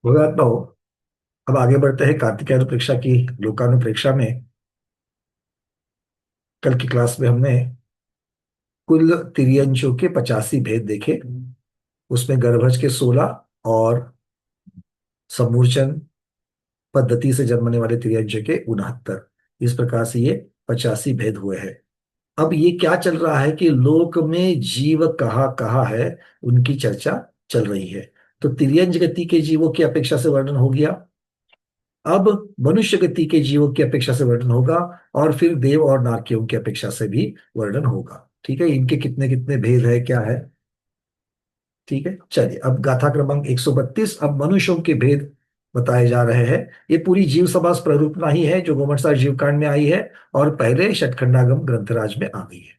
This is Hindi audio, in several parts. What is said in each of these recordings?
होगा तो अब आगे बढ़ते हैं कार्तिकेय की लोकानुप्रेक्षा में। कल की क्लास में हमने कुल तिर्यंचों के 85 भेद देखे। उसमें गर्भज के 16 और समूर्चन पद्धति से जन्मने वाले तिर्यंच के 69। इस प्रकार से ये 85 भेद हुए हैं। अब ये क्या चल रहा है कि लोक में जीव कहाँ कहाँ है, उनकी चर्चा चल रही है। तो तिर्यंच गति के जीवों की अपेक्षा से वर्णन हो गया। अब मनुष्य गति के जीवों की अपेक्षा से वर्णन होगा, और फिर देव और नारकियों की अपेक्षा से भी वर्णन होगा। ठीक है, इनके कितने कितने भेद है, क्या है। ठीक है, चलिए अब गाथा क्रमांक 132। अब मनुष्यों के भेद बताए जा रहे हैं। ये पूरी जीव समास प्ररूपना ही है जो गोमटसार जीवकांड में आई है और पहले षटखंडागम ग्रंथराज में आ गई है।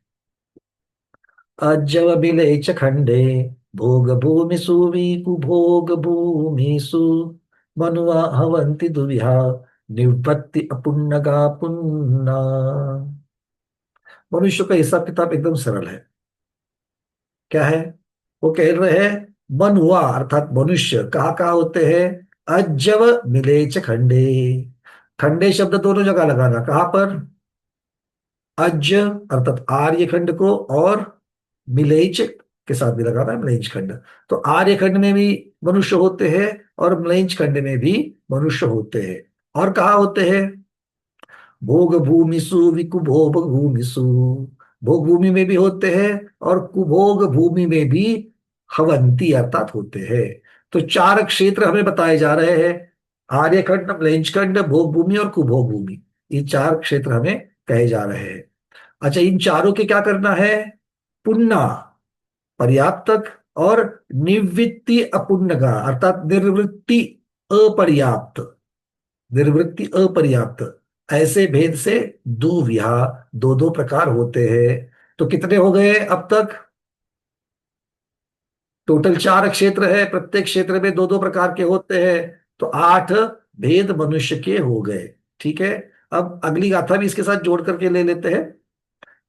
अजव बिलेच खंडे भोग भूमि कुभोग भूमिषु मनुआ हवंति दुविहा निवृत्ति अपुन्नगा पुन्ना। मनुष्य का हिसाब किताब एकदम सरल है। क्या है? वो कह रहे हैं मनुआ अर्थात मनुष्य कहाँ कहाँ होते हैं। अजव मिलेच खंडे। खंडे शब्द दोनों जगह लगाना। कहाँ पर? अज अर्थात आर्य खंड को, और मिलेच के साथ भी लगाना है, मिलेंच खंड। तो आर्य खंड में भी मनुष्य होते हैं और मिलेंच खंड में भी मनुष्य होते हैं। और कहाँ होते हैं? भोग भूमिसु विकुभोग भूमिसु। भोग भूमि में भी होते हैं और कुभोग भूमि में भी हवंती अर्थात होते हैं। तो चार क्षेत्र हमें बताए जा रहे हैं। आर्यखंड, मिलेंच भोग भूमि और कुभोग भूमि। ये चार क्षेत्र हमें कहे जा रहे हैं। अच्छा, इन चारों के क्या करना है? पुन्ना पर्याप्तक, और निवृत्ति अपुन्नगा अर्थात निर्वृत्ति अपर्याप्त। निर्वृत्ति अपर्याप्त ऐसे भेद से दुविहा दो दो प्रकार होते हैं। तो कितने हो गए अब तक? टोटल चार क्षेत्र है, प्रत्येक क्षेत्र में दो दो प्रकार के होते हैं। तो 8 भेद मनुष्य के हो गए। ठीक है, अब अगली गाथा भी इसके साथ जोड़ करके ले लेते हैं।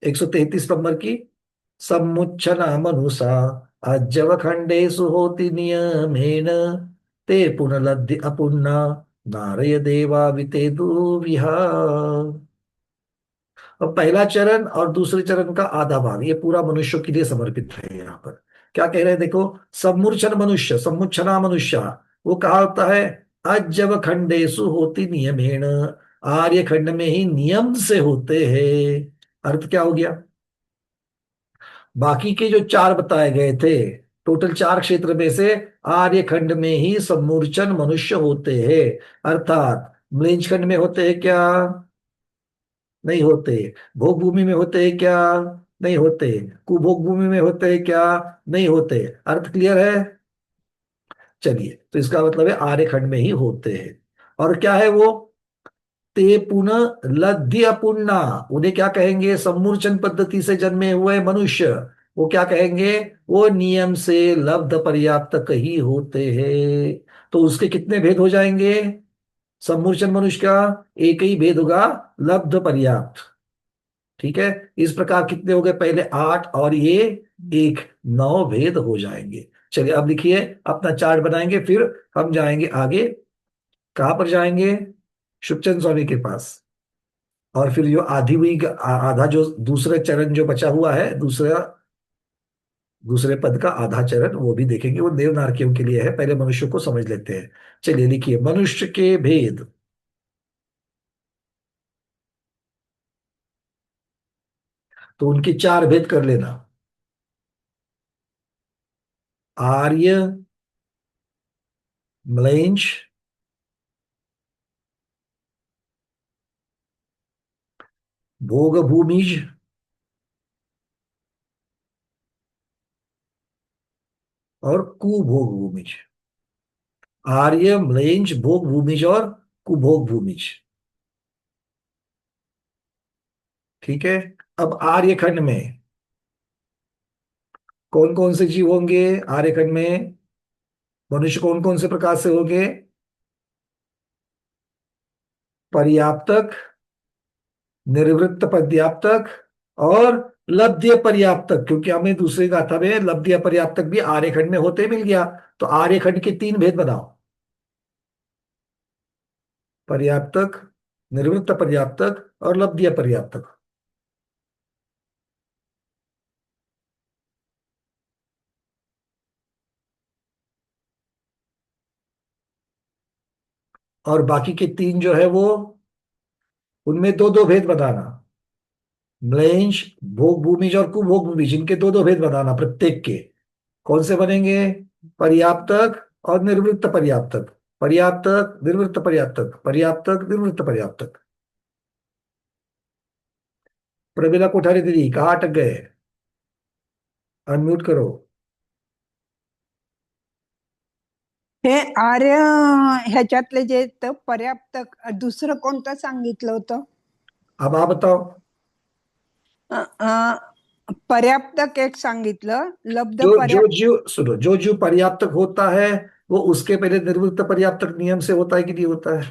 133 नंबर की। सम्मुच्छना मनुषा अज्जव खंडेषु होति नियमेन ते पुनलद्य अपुन्ना नारय देवा वितेदु विहार। अब पहला चरण और दूसरे चरण का आधा भाग ये पूरा मनुष्यों के लिए समर्पित है। यहाँ पर क्या कह रहे हैं देखो। सम्मूर्छन मनुष्य, सम्मुच्छना मनुष्य, वो कहा होता है अज्जव खंडेषु होति नियमेन। आर्य खंड में ही नियम से होते हैं। अर्थ क्या हो गया? बाकी के जो चार बताए गए थे, टोटल चार क्षेत्र में से आर्य खंड में ही सम्मूर्छन मनुष्य होते हैं। अर्थात म्लेच्छ खंड में होते हैं क्या? नहीं होते। भोग भूमि में होते हैं क्या? नहीं होते। कुभोग भूमि में होते हैं क्या? नहीं होते। अर्थ क्लियर है? चलिए, तो इसका मतलब है आर्य खंड में ही होते हैं। और क्या है वो? ते पुनः लद्य पुन्ना। उन्हें क्या कहेंगे? सम्मूर्छन पद्धति से जन्मे हुए मनुष्य, वो क्या कहेंगे? वो नियम से लब्ध पर्याप्त ही होते हैं। तो उसके कितने भेद हो जाएंगे? सम्मूर्छन मनुष्य का एक ही भेद होगा, लब्ध पर्याप्त। ठीक है, इस प्रकार कितने हो गए? पहले 8 और ये एक, 9 भेद हो जाएंगे। चलिए अब लिखिए, अपना चार्ट बनाएंगे, फिर हम जाएंगे आगे। कहाँ पर जाएंगे? शुभचंद स्वामी के पास। और फिर जो आधी हुई आधा जो दूसरा चरण जो बचा हुआ है, दूसरा दूसरे पद का आधा चरण वो भी देखेंगे। वो देवनारकियों के लिए है, पहले मनुष्य को समझ लेते हैं। चलिए लिखिए, मनुष्य के भेद। तो उनके चार भेद कर लेना। आर्य, म्लेंच, भोग भूमिज और कुभोग भूमिज। आर्य, म्लेंच, भोग भूमिज और कुभोग भूमिज। ठीक है, अब आर्यखंड में कौन कौन से जीव होंगे? आर्यखंड में मनुष्य कौन कौन से प्रकार से होंगे? पर्याप्तक, निर्वृत्त पर्याप्तक और लब्ध्य पर्याप्तक। क्योंकि हमें दूसरे गाथा में लब्ध्य पर्याप्तक भी आर्यखंड में होते मिल गया। तो आर्यखंड के 3 भेद बनाओ। पर्याप्तक, निर्वृत्त पर्याप्तक और लब्धीय पर्याप्तक। और बाकी के तीन जो है वो, उनमें दो दो भेद बनाना। म्लेंछ, भोग भूमिज और कुभोग भूमिज, इनके दो दो भेद बनाना प्रत्येक के। कौन से बनेंगे? पर्याप्तक और निर्वृत्त पर्याप्तक। पर्याप्तक, निर्वृत्त पर्याप्तक, पर्याप्तक, निर्वृत्त पर्याप्तक। प्रमिला कोठारी दीदी कहाँ अटक गए? अनम्यूट करो। हे आर्य ह्याच्यातले जे पर्याप्त दुसरं कोणतं सांगितलं होतं? अब आप बताओ। पर्याप्तक एक सांगितलं, लब्ध जो जो पर्याप्त। जीव सुनो, जो जीव पर्याप्तक होता है वो उसके पहले निर्वृत्त पर्याप्तक नियम से होता है कि नहीं होता है?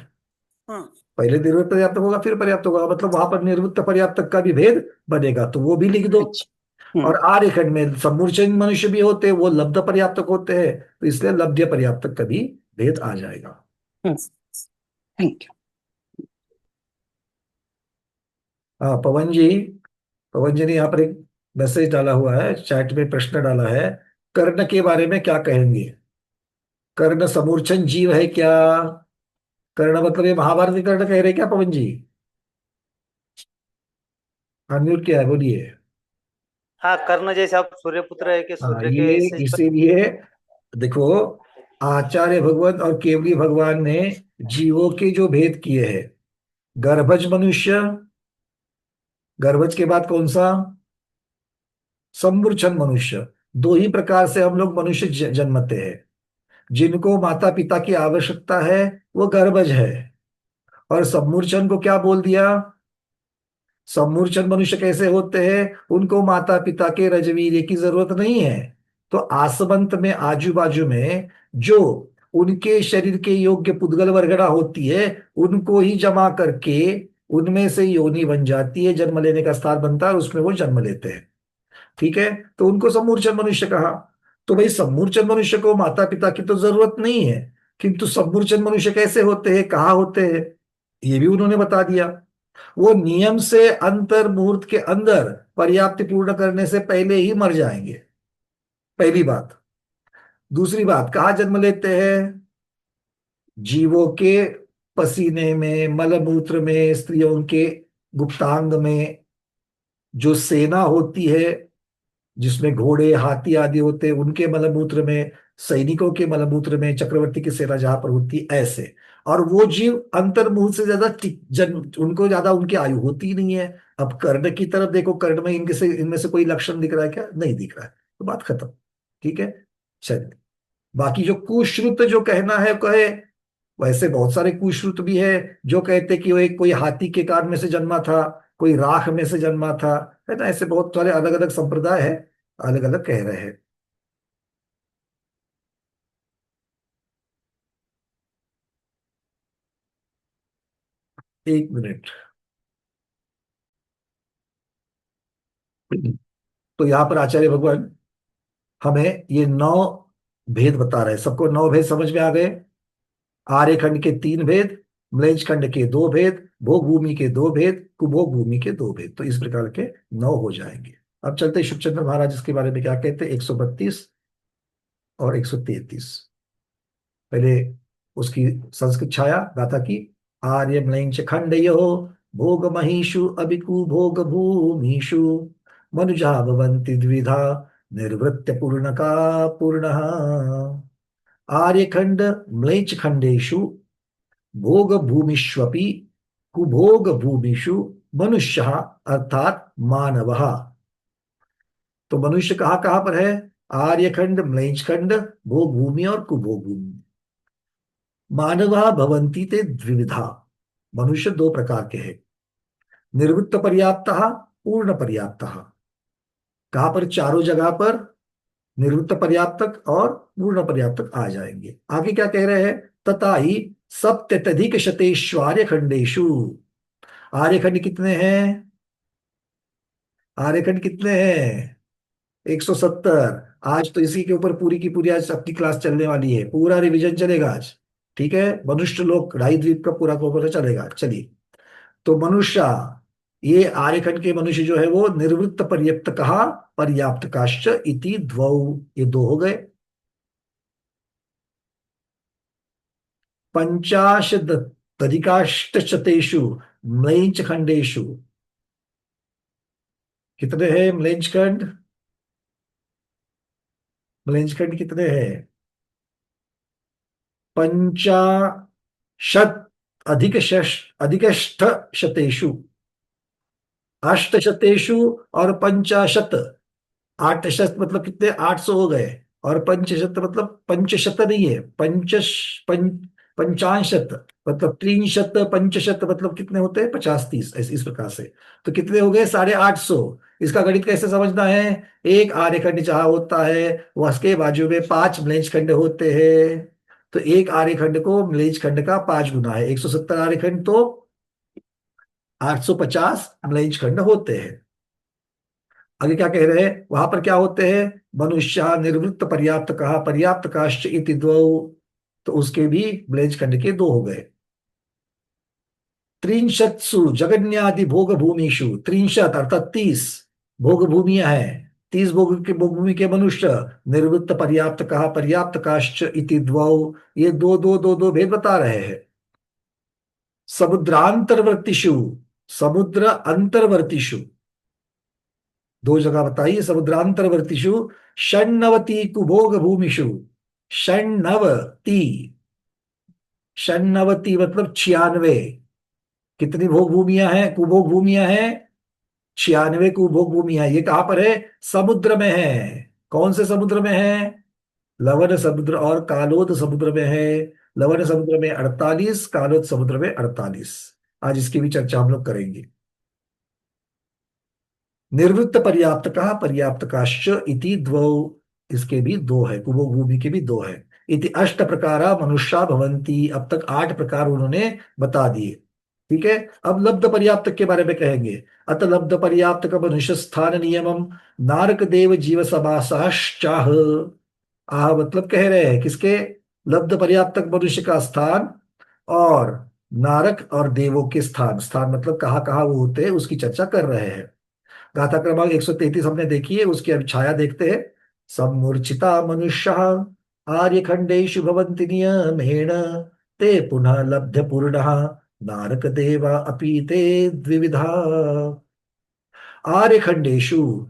हाँ, पहले निर्वृत्त पर्याप्तक होगा फिर पर्याप्तक होगा, मतलब वहां पर निर्वृत्त पर्याप्तक का भी भेद बनेगा, तो वो भी लिख दो। अच्छा। और आर्यखंड में समूर्चन मनुष्य भी होते हैं, वो लब्ध पर्याप्तक होते हैं, तो इसलिए लब्ध्य पर्याप्तक का भी भेद आ जाएगा। Thank you. हाँ पवन जी, पवन जी ने यहाँ पर एक मैसेज डाला हुआ है, चैट में प्रश्न डाला है। कर्ण के बारे में क्या कहेंगे? कर्ण समूर्छन जीव है क्या? कर्ण मतलब ये महाभारत के कर्ण कह रहे हैं क्या पवन जी? अनम्यूट किया है, बोलिए। हाँ, कर्ण जैसे आप सूर्यपुत्र है कि हाँ सूर्य के ये इससे इसीलिए देखो, आचार्य भगवत और केवली भगवान ने जीवों के जो भेद किए हैं, गर्भज मनुष्य, गर्भज के बाद कौन सा? समूर्छन मनुष्य। दो ही प्रकार से हम लोग मनुष्य जन्मते हैं। जिनको माता पिता की आवश्यकता है वो गर्भज है, और समूर्छन को क्या बोल दिया? समूर्छन मनुष्य कैसे होते हैं? उनको माता पिता के रजवीर्य की जरूरत नहीं है, तो आसमंत में आजू बाजू में जो उनके शरीर के योग्य पुद्गल वर्गड़ा होती है, उनको ही जमा करके उनमें से योनि बन जाती है, जन्म लेने का स्थान बनता है और उसमें वो जन्म लेते हैं। ठीक है, तो उनको समूर्छन मनुष्य कहा। तो भाई समूर्छन मनुष्य को माता पिता की तो जरूरत नहीं है, किंतु समूर्छन मनुष्य कैसे होते हैं, कहाँ होते हैं, ये भी उन्होंने बता दिया। वो नियम से अंतर मुहूर्त के अंदर पर्याप्ति पूर्ण करने से पहले ही मर जाएंगे, पहली बात। दूसरी बात, कहाँ जन्म लेते हैं? जीवों के पसीने में, मलमूत्र में, स्त्रियों के गुप्तांग में। जो सेना होती है जिसमें घोड़े हाथी आदि होते हैं, उनके मलमूत्र में, सैनिकों के मलमूत्र में, चक्रवर्ती की सेना जहां पर होती है, ऐसे। और वो जीव अंतर्मुख से ज्यादा जन्म, उनको ज्यादा उनकी आयु होती ही नहीं है। अब कर्ण की तरफ देखो, कर्ण में इनमें से कोई लक्षण दिख रहा है क्या? नहीं दिख रहा है, तो बात खत्म। ठीक है, चलिए। बाकी जो कुश्रुत जो कहना है कहे, वैसे बहुत सारे कुश्रुत भी है जो कहते कि वो एक कोई हाथी के कान में से जन्मा था, कोई राख में से जन्मा था, है ना, ऐसे बहुत सारे अलग अलग संप्रदाय है, अलग अलग कह रहे हैं। एक मिनट। तो यहाँ पर आचार्य भगवान हमें ये नौ भेद बता रहे हैं, सबको नौ भेद समझ में आ गए? आर्यखंड के तीन भेद, म्लेच्छ खंड के दो भेद, भोग भूमि के दो भेद, कुभोग भूमि के दो भेद, तो इस प्रकार के नौ हो जाएंगे। अब चलते हैं शुभचंद्र महाराज इसके बारे में क्या कहते हैं, 132 और 133। पहले उसकी संस्कृत छाया गाथा की। आर्य म्लेच्छ खंडयो भोग महिषु अबिकु भोग भूमिषु मनुजा भवन्ति द्विधा निर्वृत्य पूर्ण का पूर्ण। आर्यखंड म्लेच्छ खंडेषु भोग भूमिष्वपि कुभोग भूमिषु मनुष्य अर्थात मानव। तो मनुष्य कहाँ पर है? आर्यखंड, म्लेच्छ खंड, भोग भूमि और कुभोग भूमि। मानवा भवन्ति ते द्विविधा, मनुष्य दो प्रकार के हैं। निर्वृत्त पर्याप्त, पूर्ण पर्याप्त। कहां पर? चारों जगह पर निवृत्त पर्याप्तक और पूर्ण पर्याप्तक आ जाएंगे। आगे क्या कह रहे हैं? तथा ही सप्तत्यधिक शतेश्वार्य खंडेशु। आर्यखंड कितने हैं? आर्यखंड कितने हैं? 170। आज तो इसी के ऊपर पूरी की पूरी आज अपनी क्लास चलने वाली है, पूरा रिवीजन चलेगा आज। ठीक है, मनुष्य लोक राई द्वीप का पूरा को पता चलेगा। चलिए, तो मनुष्य, ये आर्यखंड के मनुष्य जो है वो निर्वृत्त पर्यप्त कहा, पर्याप्त काश्च इति द्वौ, ये दो हो गए। पंचाशदधिकाष्टशतेषु म्लेंच खंडेषु, कितने हैं म्लेंच खंड? म्लेंच खंड कितने हैं? पंचाशत अधिकष्ट शतेषु, अष्टशतेषु और पंचाशत। आठ शत मतलब कितने? 800 हो गए। और पंचशत मतलब पंचशत नहीं है, पंचाशत मतलब त्रिशत, पंचशत मतलब कितने होते हैं? 50 30, ऐसे इस प्रकार से। तो कितने हो गए? 850। इसका गणित कैसे समझना है? एक आर्यखंड जहां होता है वह उसके बाजू में 5 म्लेंछ खंड होते हैं। तो एक आर्यखंड को म्लेंछ खंड का 5 गुना है। 170 आर्यखंड तो 850 म्लेंछ खंड होते हैं। आगे क्या कह रहे हैं? वहां पर क्या होते हैं? मनुष्य निर्वृत्त पर्याप्त कहा, पर्याप्त काश्च इति द्वौ, तो उसके भी ब्लेज खंड के दो हो गए। त्रिंशत्सु जगन्यादि भोग भूमिषु, त्रिंशत अर्थात 30 भोग भूमियां हैं। 30 भोग भूमि के मनुष्य निर्वृत्त पर्याप्त कहा, पर्याप्त काश्च इति द्वौ, ये दो दो दो दो भेद बता रहे हैं। समुद्रांतर्वर्तिषु, समुद्र अंतर्वर्तिषु, दो जगह बताइए। समुद्रांतर्वर्तिषु षण्णवति कुभोग भूमिषु, षण्णवति, षण्णवति मतलब 96। कितनी भोग भूमियां हैं, कुभोग भूमियां हैं? 96 कुभोग भूमियां। ये कहां पर है? समुद्र में है। कौन से समुद्र में है? लवण समुद्र और कालोद समुद्र में है। लवण समुद्र में 48, कालोद समुद्र में 48। आज इसकी भी चर्चा हम लोग करेंगे। निर्वृत्त पर्याप्त कहा, पर्याप्त काश्च इति द्वौ, इसके भी दो है, कुबो भूमि के भी दो है। इति अष्ट प्रकारा मनुष्या भवंती, अब तक 8 प्रकार उन्होंने बता दिए। ठीक है, अब लब्ध पर्याप्त के बारे में कहेंगे। अत लब्ध पर्याप्त का मनुष्य स्थान नियमम नारक देव जीव समासाश्चाह, आह मतलब कह रहे हैं किसके? लब्ध पर्याप्त मनुष्य का स्थान और नारक और देवों के स्थान, स्थान मतलब कहाँ कहाँ वो होते हैं उसकी चर्चा कर रहे हैं। गाथा क्रमांक 133 हमने देखी है, उसकी अब छाया देखते हैं। सम्मूर्छिता मनुष्य आर्यखंडेषु भवन्ति नियमेन, ते पुनः लब्ध पूर्ण नारक देवा अपि ते द्विविधा। आर्यखंडेषु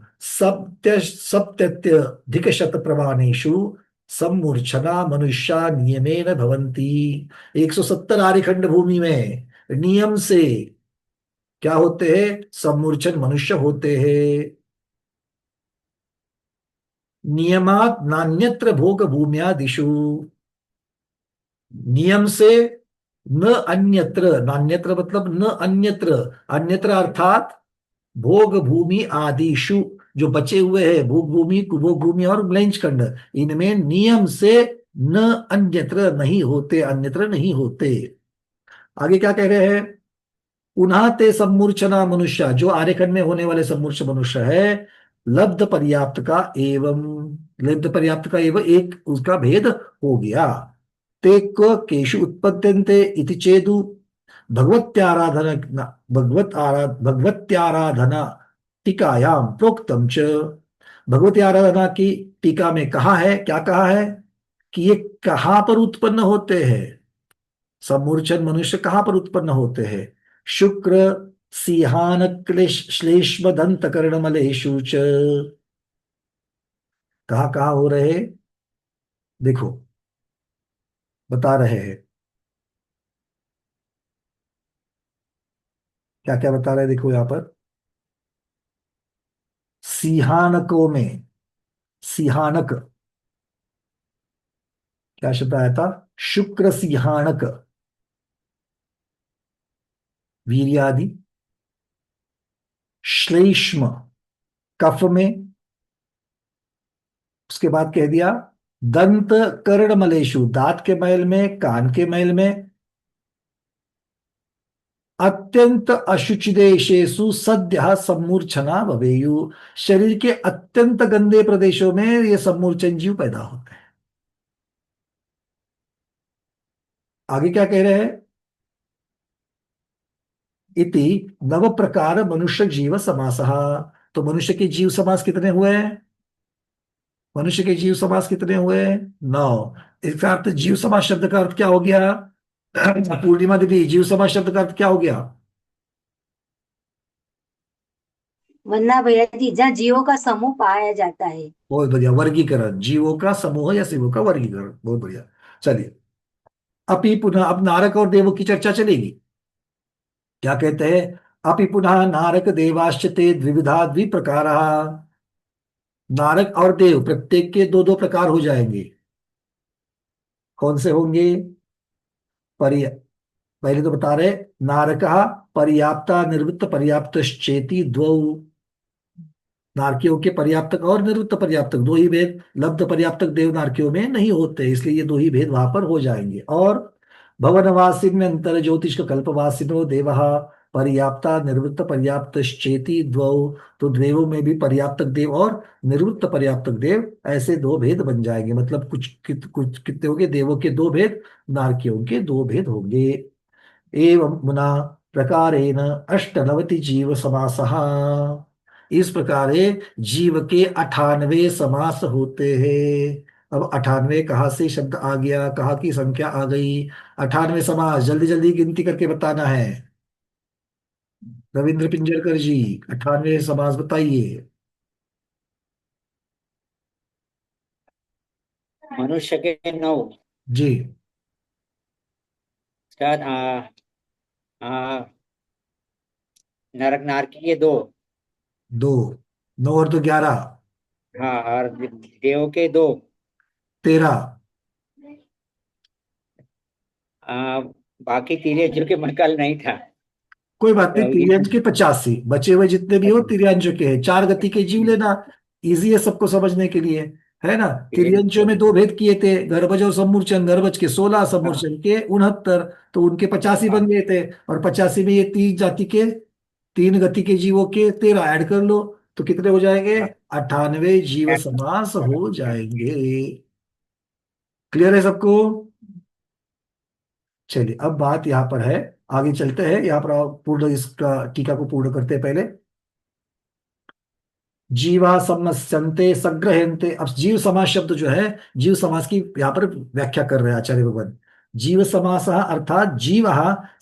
सप्तत्यधिक शत प्रमाणेषु सम्मूर्छना मनुष्या नियमेन भवन्ति। 170 आर्यखंड भूमि में नियम से क्या होते हैं? सम्मूर्छन मनुष्य होते हैं। नियमात नान्यत्र भोग भूम्यादिषु, नियम से न अन्यत्र, नान्यत्र मतलब न अन्यत्र, अन्यत्र अर्थात भोग भूमि आदिषु, जो बचे हुए हैं भोग भूमि, कुभोग भूमि और म्लेंछ खंड, इनमें नियम से न अन्यत्र नहीं होते, अन्यत्र नहीं होते। आगे क्या कह रहे हैं? पुनः ते सम्मूर्छना मनुष्य, जो आर्यखंड में होने वाले सम्मूर्छ मनुष्य है, लब्ध पर्याप्त का एवं, लब्ध पर्याप्त का एवं एक उसका भेद हो गया। ते केशु उत्पद्यन्ते इति चेदु भगवत्याराधना, भगवत्याराधना टीकायाम प्रोक्तम च, भगवती आराधना की टीका में कहा है, क्या कहा है? कि ये कहां पर उत्पन्न होते हैं? सम्मूर्छन मनुष्य कहां पर उत्पन्न होते हैं? शुक्र सिंहान क्लेश श्लेष्म दंत कर्णमलेषु च, कहाँ कहाँ हो रहे हैं? देखो बता रहे हैं, क्या क्या बता रहे हैं, देखो यहां पर। सिंहानकों में, सिंहानक, क्या शब्द आया था? शुक्र सिंहानक, वीर्यादि। श्लेष्म कफ में, उसके बाद कह दिया दंत कर्णमलेषु, दांत के मैल में, कान के मैल में। अत्यंत अशुचि देशेषु सद्यः सम्मूर्छना भवेयु, शरीर के अत्यंत गंदे प्रदेशों में ये सम्मूर्छन जीव पैदा होते हैं। आगे क्या कह रहे हैं? इति नव प्रकार मनुष्य जीव समासः। तो मनुष्य के जीव समास कितने हुए? मनुष्य के जीव समास कितने हुए? 9। इसका अर्थ जीव समास शब्द का अर्थ क्या हो गया? पूर्णिमा दीदी, जीव समास शब्द का अर्थ क्या हो गया? वरना भैया जी जहाँ जीवों का समूह पाया जाता है। बहुत बढ़िया, वर्गीकरण, जीवों का समूह या जीवों का वर्गीकरण, बहुत बढ़िया। चलिए, अपि पुनः, अब नारक और देवों की चर्चा चलेगी। क्या कहते हैं? अपि पुनः नारक देवाश्च ते द्विविधा द्विप्रकार। नारक और देव प्रत्येक के दो दो प्रकार हो जाएंगे। कौन से होंगे? परि पहले तो बता रहे, नारक पर्याप्ता निर्वृत्त पर्याप्तश्चेति द्वौ। नारकियों के पर्याप्तक और निवृत्त पर्याप्तक दो ही भेद, लब्ध पर्याप्तक देवनारकियों में नहीं होते, इसलिए ये दो ही भेद वहां पर हो जाएंगे। और भवनवासिन्य अंतर ज्योतिष कल्पवासिनो देवः पर्याप्ता निर्वृत्त पर्याप्तश्चेति द्वौ। तो देवों में भी पर्याप्तक देव और निवृत्त पर्याप्तक देव, ऐसे दो भेद बन जाएंगे। मतलब कुछ कितने होंगे? देवों के दो भेद, नारकियों के दो भेद होंगे। एवं मुना प्रकारेण अष्टनवति जीव समासः। इस प्रकार जीव के 98 समास होते हैं। अब 98 कहाँ से शब्द आ गया, कहाँ की संख्या आ गई? 98 समास जल्दी जल्दी गिनती करके बताना है। रविंद्र पिंजरकर जी, 98 समास बताइए। मनुष्य के 9। जी। उसके बाद आ, नरक नारकी के 2। दो, 9 और 2 11, हाँ, और देव के 2। 13। आ, बाकी तीनों जो के मन कल नहीं था। कोई बात नहीं, तो तिर्यंज के 85, बचे हुए जितने भी हो तिर्यंजों के हैं। चार गति के जीव लेना, इजी है सबको समझने के लिए, है ना। तिर्यंजों में दो भेद किए थे, गर्भज और सम्मूर्छन। गर्भज के 16, हाँ, सम्मूर्छन के 69, तो उनके 85 बन हाँ, गए थे। और 85 में ये तीन जाति के, तीन गति के जीवों के 13 ऐड कर लो, तो कितने हो जाएंगे? हाँ, 98 जीव समास हो जाएंगे। क्लियर है सबको? चलिए, अब बात यहाँ पर है, आगे चलते हैं। यहाँ पर पूर्ण इसका टीका को पूर्ण करते हैं पहले। जीवा समस्यन्ते सग्रहन्ते। अब जीव समास शब्द जो है, जीव समास की यहाँ पर व्याख्या कर रहे हैं आचार्य भगवान। जीव समास अर्थात जीव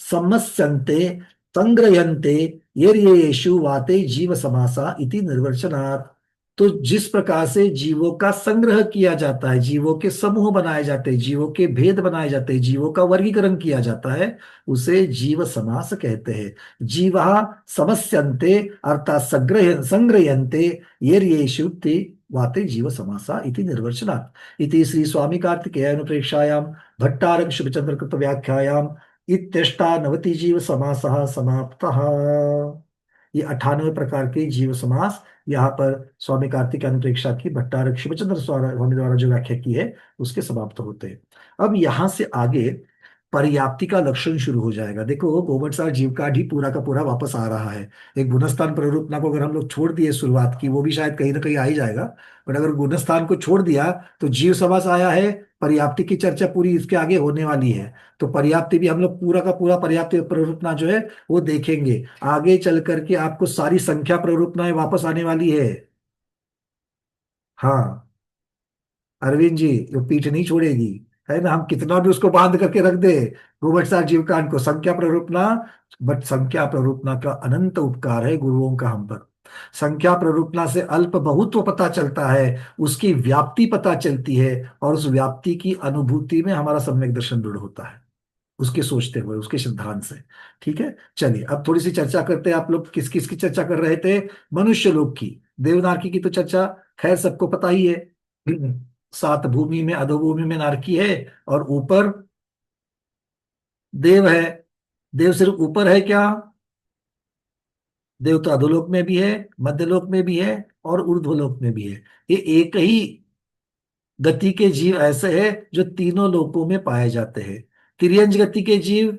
समस्यन्ते संग्रहन्ते येषु वाते जीव समासा इति निर्वचनात्। तो जिस प्रकार से जीवों का संग्रह किया जाता है, जीवों के समूह बनाए जाते हैं, जीवों के भेद बनाए जाते हैं, जीवों का वर्गीकरण किया जाता है, उसे जीव समास कहते हैं। जीवा समस्यन्ते अर्थात संग्रहन्ते येषु ते वाते जीव समासा इति निर्वचनात्। इति श्री स्वामी कार्तिकेय अनुप्रेक्षायां भट्टारक शुभचंद्र कृत व्याख्यायाम इत्यष्टानवति जीव समासः समाप्तः। ये 98 प्रकार के जीव समास यहाँ पर स्वामी कार्तिक अनुप्रेक्षा की भट्टारक शिवचंद्र स्वामी द्वारा जो व्याख्या की है, उसके समाप्त होते हैं। अब यहां से आगे पर्याप्ति का लक्षण शुरू हो जाएगा। देखो, गोवत्सार जीव का ही पूरा का पूरा वापस आ रहा है। एक गुणस्थान प्ररूपना को अगर हम लोग छोड़ दिए शुरुआत की, वो भी शायद कहीं ना कहीं आ ही जाएगा, बट अगर गुणस्थान को छोड़ दिया तो जीव समास आया है। पर्याप्ति की चर्चा पूरी इसके आगे होने वाली है। तो पर्याप्ति भी हम लोग पूरा का पूरा पर्याप्ति प्ररूपना जो है वो देखेंगे। आगे चल करके आपको सारी संख्या प्ररूपनाएं वापस आने वाली है। हाँ, अरविंद जी, वो पीठ नहीं छोड़ेगी, है ना। हम कितना भी उसको बांध करके रख दे, गोवत्सार जीवकांड को, संख्या प्ररूपना, बट संख्या प्ररूपना का अनंत उपकार है गुरुओं का हम पर। संख्या प्ररूपना से अल्प बहुत्व पता चलता है, उसकी व्याप्ति पता चलती है, और उस व्याप्ति की अनुभूति में हमारा सम्यक दर्शन दृढ़ होता है, उसके सोचते हुए, उसके सिद्धांत से। ठीक है, चलिए अब थोड़ी सी चर्चा करते हैं। आप लोग किस किस की चर्चा कर रहे थे? मनुष्य लोक की। देवनारकी की तो चर्चा खैर सबको पता ही है। सात भूमि में, अधोभूमि में नारकी है, और ऊपर देव है। देव सिर्फ ऊपर है क्या? देव तो अधोलोक में भी है, मध्यलोक में भी है, और ऊर्ध्वलोक में भी है। ये एक ही गति के जीव ऐसे हैं जो तीनों लोकों में पाए जाते हैं। तिर्यंज गति के जीव,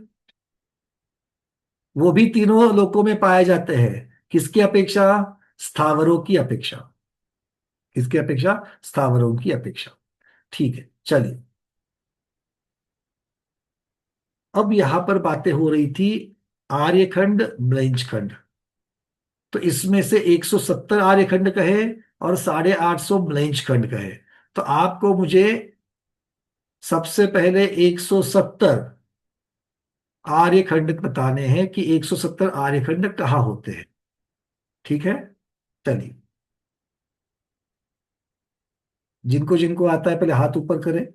वो भी तीनों लोकों में पाए जाते हैं। किसकी अपेक्षा? स्थावरों की अपेक्षा। किसकी अपेक्षा? स्थावरों की अपेक्षा। ठीक है, चलिए। अब यहां पर बातें हो रही थी आर्यखंड म्लेंचखंड। तो इसमें से 170 आर्यखंड कहे और 850 म्लेंचखंड कहे। तो आपको मुझे सबसे पहले 170 आर्यखंड बताने हैं कि 170 आर्यखंड कहाँ होते हैं। ठीक है, चलिए, जिनको जिनको आता है पहले हाथ ऊपर करें।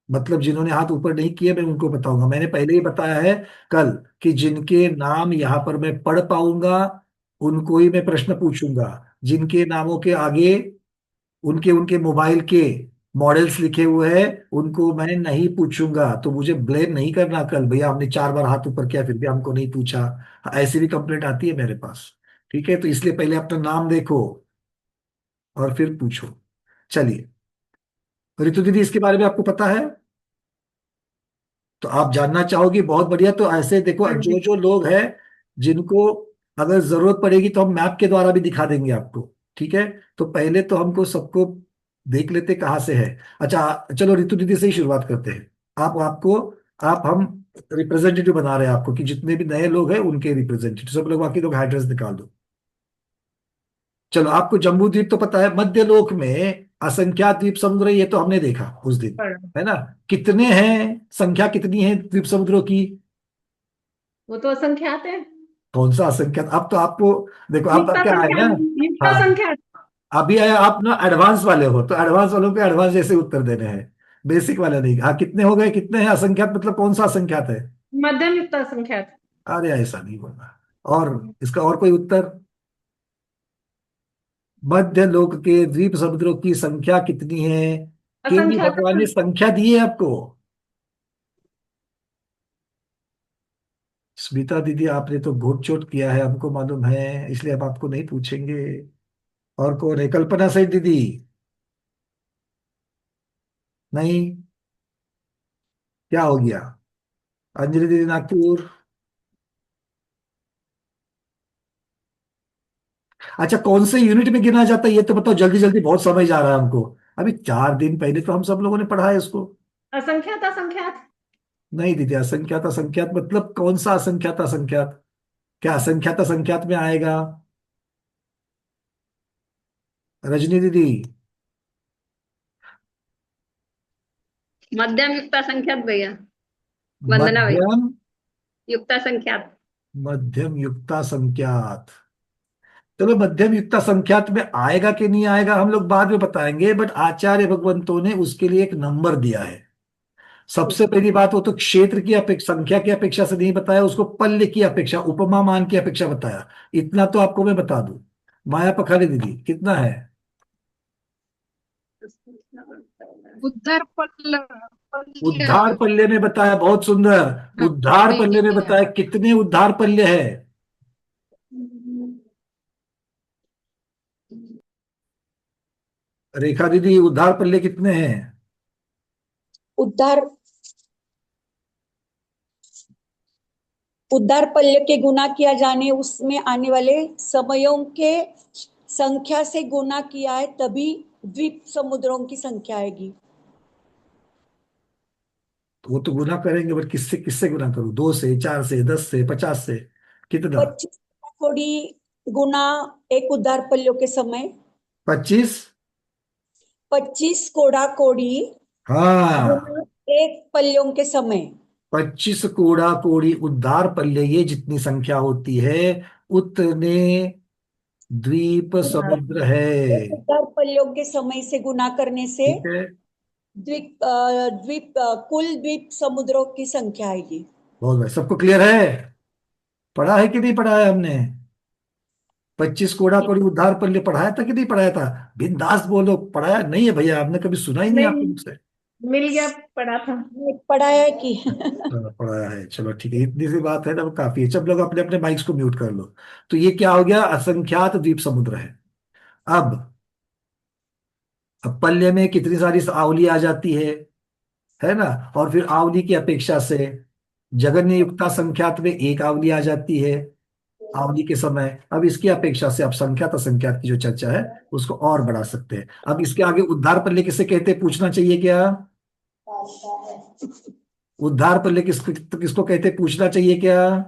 मतलब जिन्होंने हाथ ऊपर नहीं किए मैं उनको बताऊंगा। मैंने पहले ही बताया है कल कि जिनके नाम यहां पर मैं पढ़ पाऊंगा उनको ही मैं प्रश्न पूछूंगा। जिनके नामों के आगे उनके उनके मोबाइल के मॉडल्स लिखे हुए हैं उनको मैं नहीं पूछूंगा। तो मुझे ब्लेम नहीं करना कल, भैया हमने 4 बार हाथ ऊपर किया फिर भी हमको नहीं पूछा। ऐसी भी कंप्लेंट आती है मेरे पास। ठीक है, तो इसलिए पहले अपना नाम देखो और फिर पूछो। चलिए, ऋतु दीदी इसके बारे में आपको पता है? तो आप जानना चाहोगी, बहुत बढ़िया। तो ऐसे देखो, हाँ जो जी। जो लोग हैं जिनको अगर जरूरत पड़ेगी तो हम मैप के द्वारा भी दिखा देंगे आपको। ठीक है, तो पहले तो हमको सबको देख लेते कहाँ से है। अच्छा चलो, ऋतु दीदी से ही शुरुआत करते हैं। आप आपको आप हम रिप्रेजेंटेटिव बना रहे हैं आपको कि जितने भी नए लोग हैं उनके रिप्रेजेंटेटिव सब लोग, बाकी लोग एड्रेस निकाल दो। चलो, आपको जम्बू द्वीप तो पता है, मध्यलोक में असंख्यात द्वीप समुद्र, ये तो हमने देखा उस दिन, पढ़ा। है ना? कितने हैं, संख्या कितनी है द्वीप समुद्रों की? वो तो असंख्यात है। कौन सा असंख्यात? अब तो आपको देखो, आप युक्ता क्या है ना। संख्यात, युक्ता हाँ, संख्यात। अभी आया आप ना एडवांस वाले हो, तो एडवांस वालों को एडवांस जैसे उत्तर देने हैं, बेसिक वाले नहीं। हाँ, कितने हो गए, कितने हैं असंख्यात, मतलब कौन सा असंख्यात है? मध्यम युक्ता संख्यात। अरे ऐसा नहीं बोलना। और इसका और कोई उत्तर? मध्य लोक के द्वीप समुद्रों की संख्या कितनी है? क्योंकि असंख्यात। भगवान ने संख्या दी है आपको। स्मिता दीदी, आपने तो बहुत चोट किया है हमको मालूम है, इसलिए हम आपको नहीं पूछेंगे। और कौन है? कल्पना सहित दीदी? नहीं? क्या हो गया? अंजलि दीदी नागपुर? अच्छा, कौन से यूनिट में गिना जाता है ये तो बताओ जल्दी जल्दी, बहुत समय जा रहा है हमको। अभी 4 दिन पहले तो हम सब लोगों ने पढ़ा है इसको। असंख्यात असंख्यात। नहीं दीदी, असंख्यात असंख्यात मतलब कौन सा असंख्यात असंख्यात? क्या असंख्यात असंख्यात में आएगा? रजनी दीदी? मध्यम युक्ता संख्यात भैया। वंदना भैया। मध्यम? युक्ता संख्यात। मध्यम युक्ता संख्यात? चलो, मध्यम युक्ता संख्यात में आएगा कि नहीं आएगा हम लोग बाद में बताएंगे, बट आचार्य भगवंतों ने उसके लिए एक नंबर दिया है। सबसे पहली बात, वो तो क्षेत्र की अपेक्षा, संख्या की अपेक्षा से नहीं बताया, उसको पल्य की अपेक्षा, उपमा मान की अपेक्षा बताया। इतना तो आपको मैं बता दूं। माया पखाली दीदी, कितना है? उद्धार पल्ल उद्धार पल्ले में बताया, बहुत सुंदर। उद्धार पल्ले में बताया, कितने उद्धार पल्ले है? रेखा दीदी, उद्धार पल्ले कितने हैं? उद्धार उद्धार पल्य के गुना किया जाने उसमें आने वाले समयों के संख्या से गुना किया है तभी द्वीप समुद्रों की संख्या आएगी। तो वो तो गुना करेंगे, बट किससे किससे गुना करूं? 2 से, 4 से, 10 से, 50 से? कितना? 25 थोड़ी गुना एक उद्धार पल्यों के समय। 25? 25 कोड़ा कोड़ी हाँ, गुना एक पल्यों के समय। 25 कोड़ा कोड़ी उद्धार पल्ले, ये जितनी संख्या होती है उतने द्वीप समुद्र है। एक उद्धार पल्यों के समय से गुना करने से ठीक है, कुल द्वीप समुद्रों की संख्या आएगी। बहुत भाई, सबको क्लियर है? पढ़ा है कि नहीं पढ़ा है हमने? 25 कोड़ा कोड़ी उद्धार पल्ले पढ़ाया था कि नहीं पढ़ाया था? बिंदास बोलो, पढ़ाया नहीं है भैया? आपने कभी सुना ही नहीं आपको नहीं, मुझसे? मिल गया, पढ़ा था। पढ़ाया है कि हाँ, पढ़ाया है, चलो ठीक है, इतनी सी बात है ना, वो काफी है। सब लोग अपने अपने माइक्स को म्यूट कर लो। तो ये क्या हो गया? असंख्यात द्वीप समुद्र है। अब पल्ले में कितनी सारी आवली आ जाती है ना? और फिर आवली की अपेक्षा से जगन्य युक्ता संख्यात में एक आवली आ जाती है आवली के समय। अब इसकी अपेक्षा से आप संख्यात असंख्यात की जो चर्चा है उसको और बढ़ा सकते हैं। अब इसके आगे उद्धार पल्ले किसे कहते हैं, पूछना चाहिए क्या? उद्धार पल्ले किसको किसको कहते पूछना चाहिए क्या?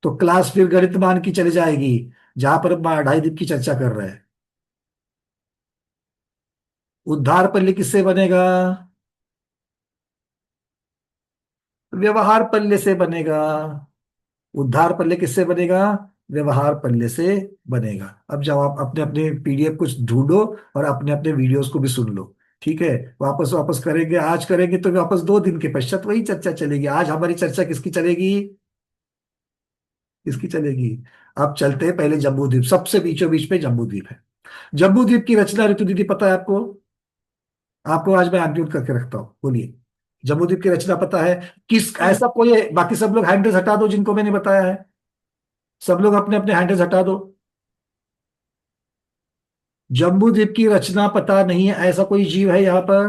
तो क्लास फिर गणित मान की चली जाएगी, जहां पर हम 2.5 दिन की चर्चा कर रहे हैं। उद्धार पल्ले किससे बनेगा? व्यवहार पल्ले से बनेगा। उद्धार पल्ले किससे बनेगा? व्यवहार पल्ले से बनेगा। अब जब आप अपने अपने पीडीएफ कुछ ढूंढो और अपने अपने वीडियोस को भी सुन लो, ठीक है? वापस वापस करेंगे, आज करेंगे तो वापस 2 दिन के पश्चात वही चर्चा चलेगी। आज हमारी चर्चा किसकी चलेगी? किसकी चलेगी? अब चलते हैं पहले जम्बू द्वीप, सबसे बीचों बीच में जम्बू द्वीप है। जम्बू द्वीप की रचना ऋतु दीदी पता है आपको? आपको आज मैं अनम्यूट करके रखता हूँ, बोलिए। जम्बू द्वीप की रचना पता है? किस ऐसा कोई है? बाकी सब लोग हैंडल्स हटा दो जिनको मैंने बताया है। सब लोग अपने अपने हैंडल्स हटा दो। जम्बू द्वीप की रचना पता नहीं है ऐसा कोई जीव है यहाँ पर?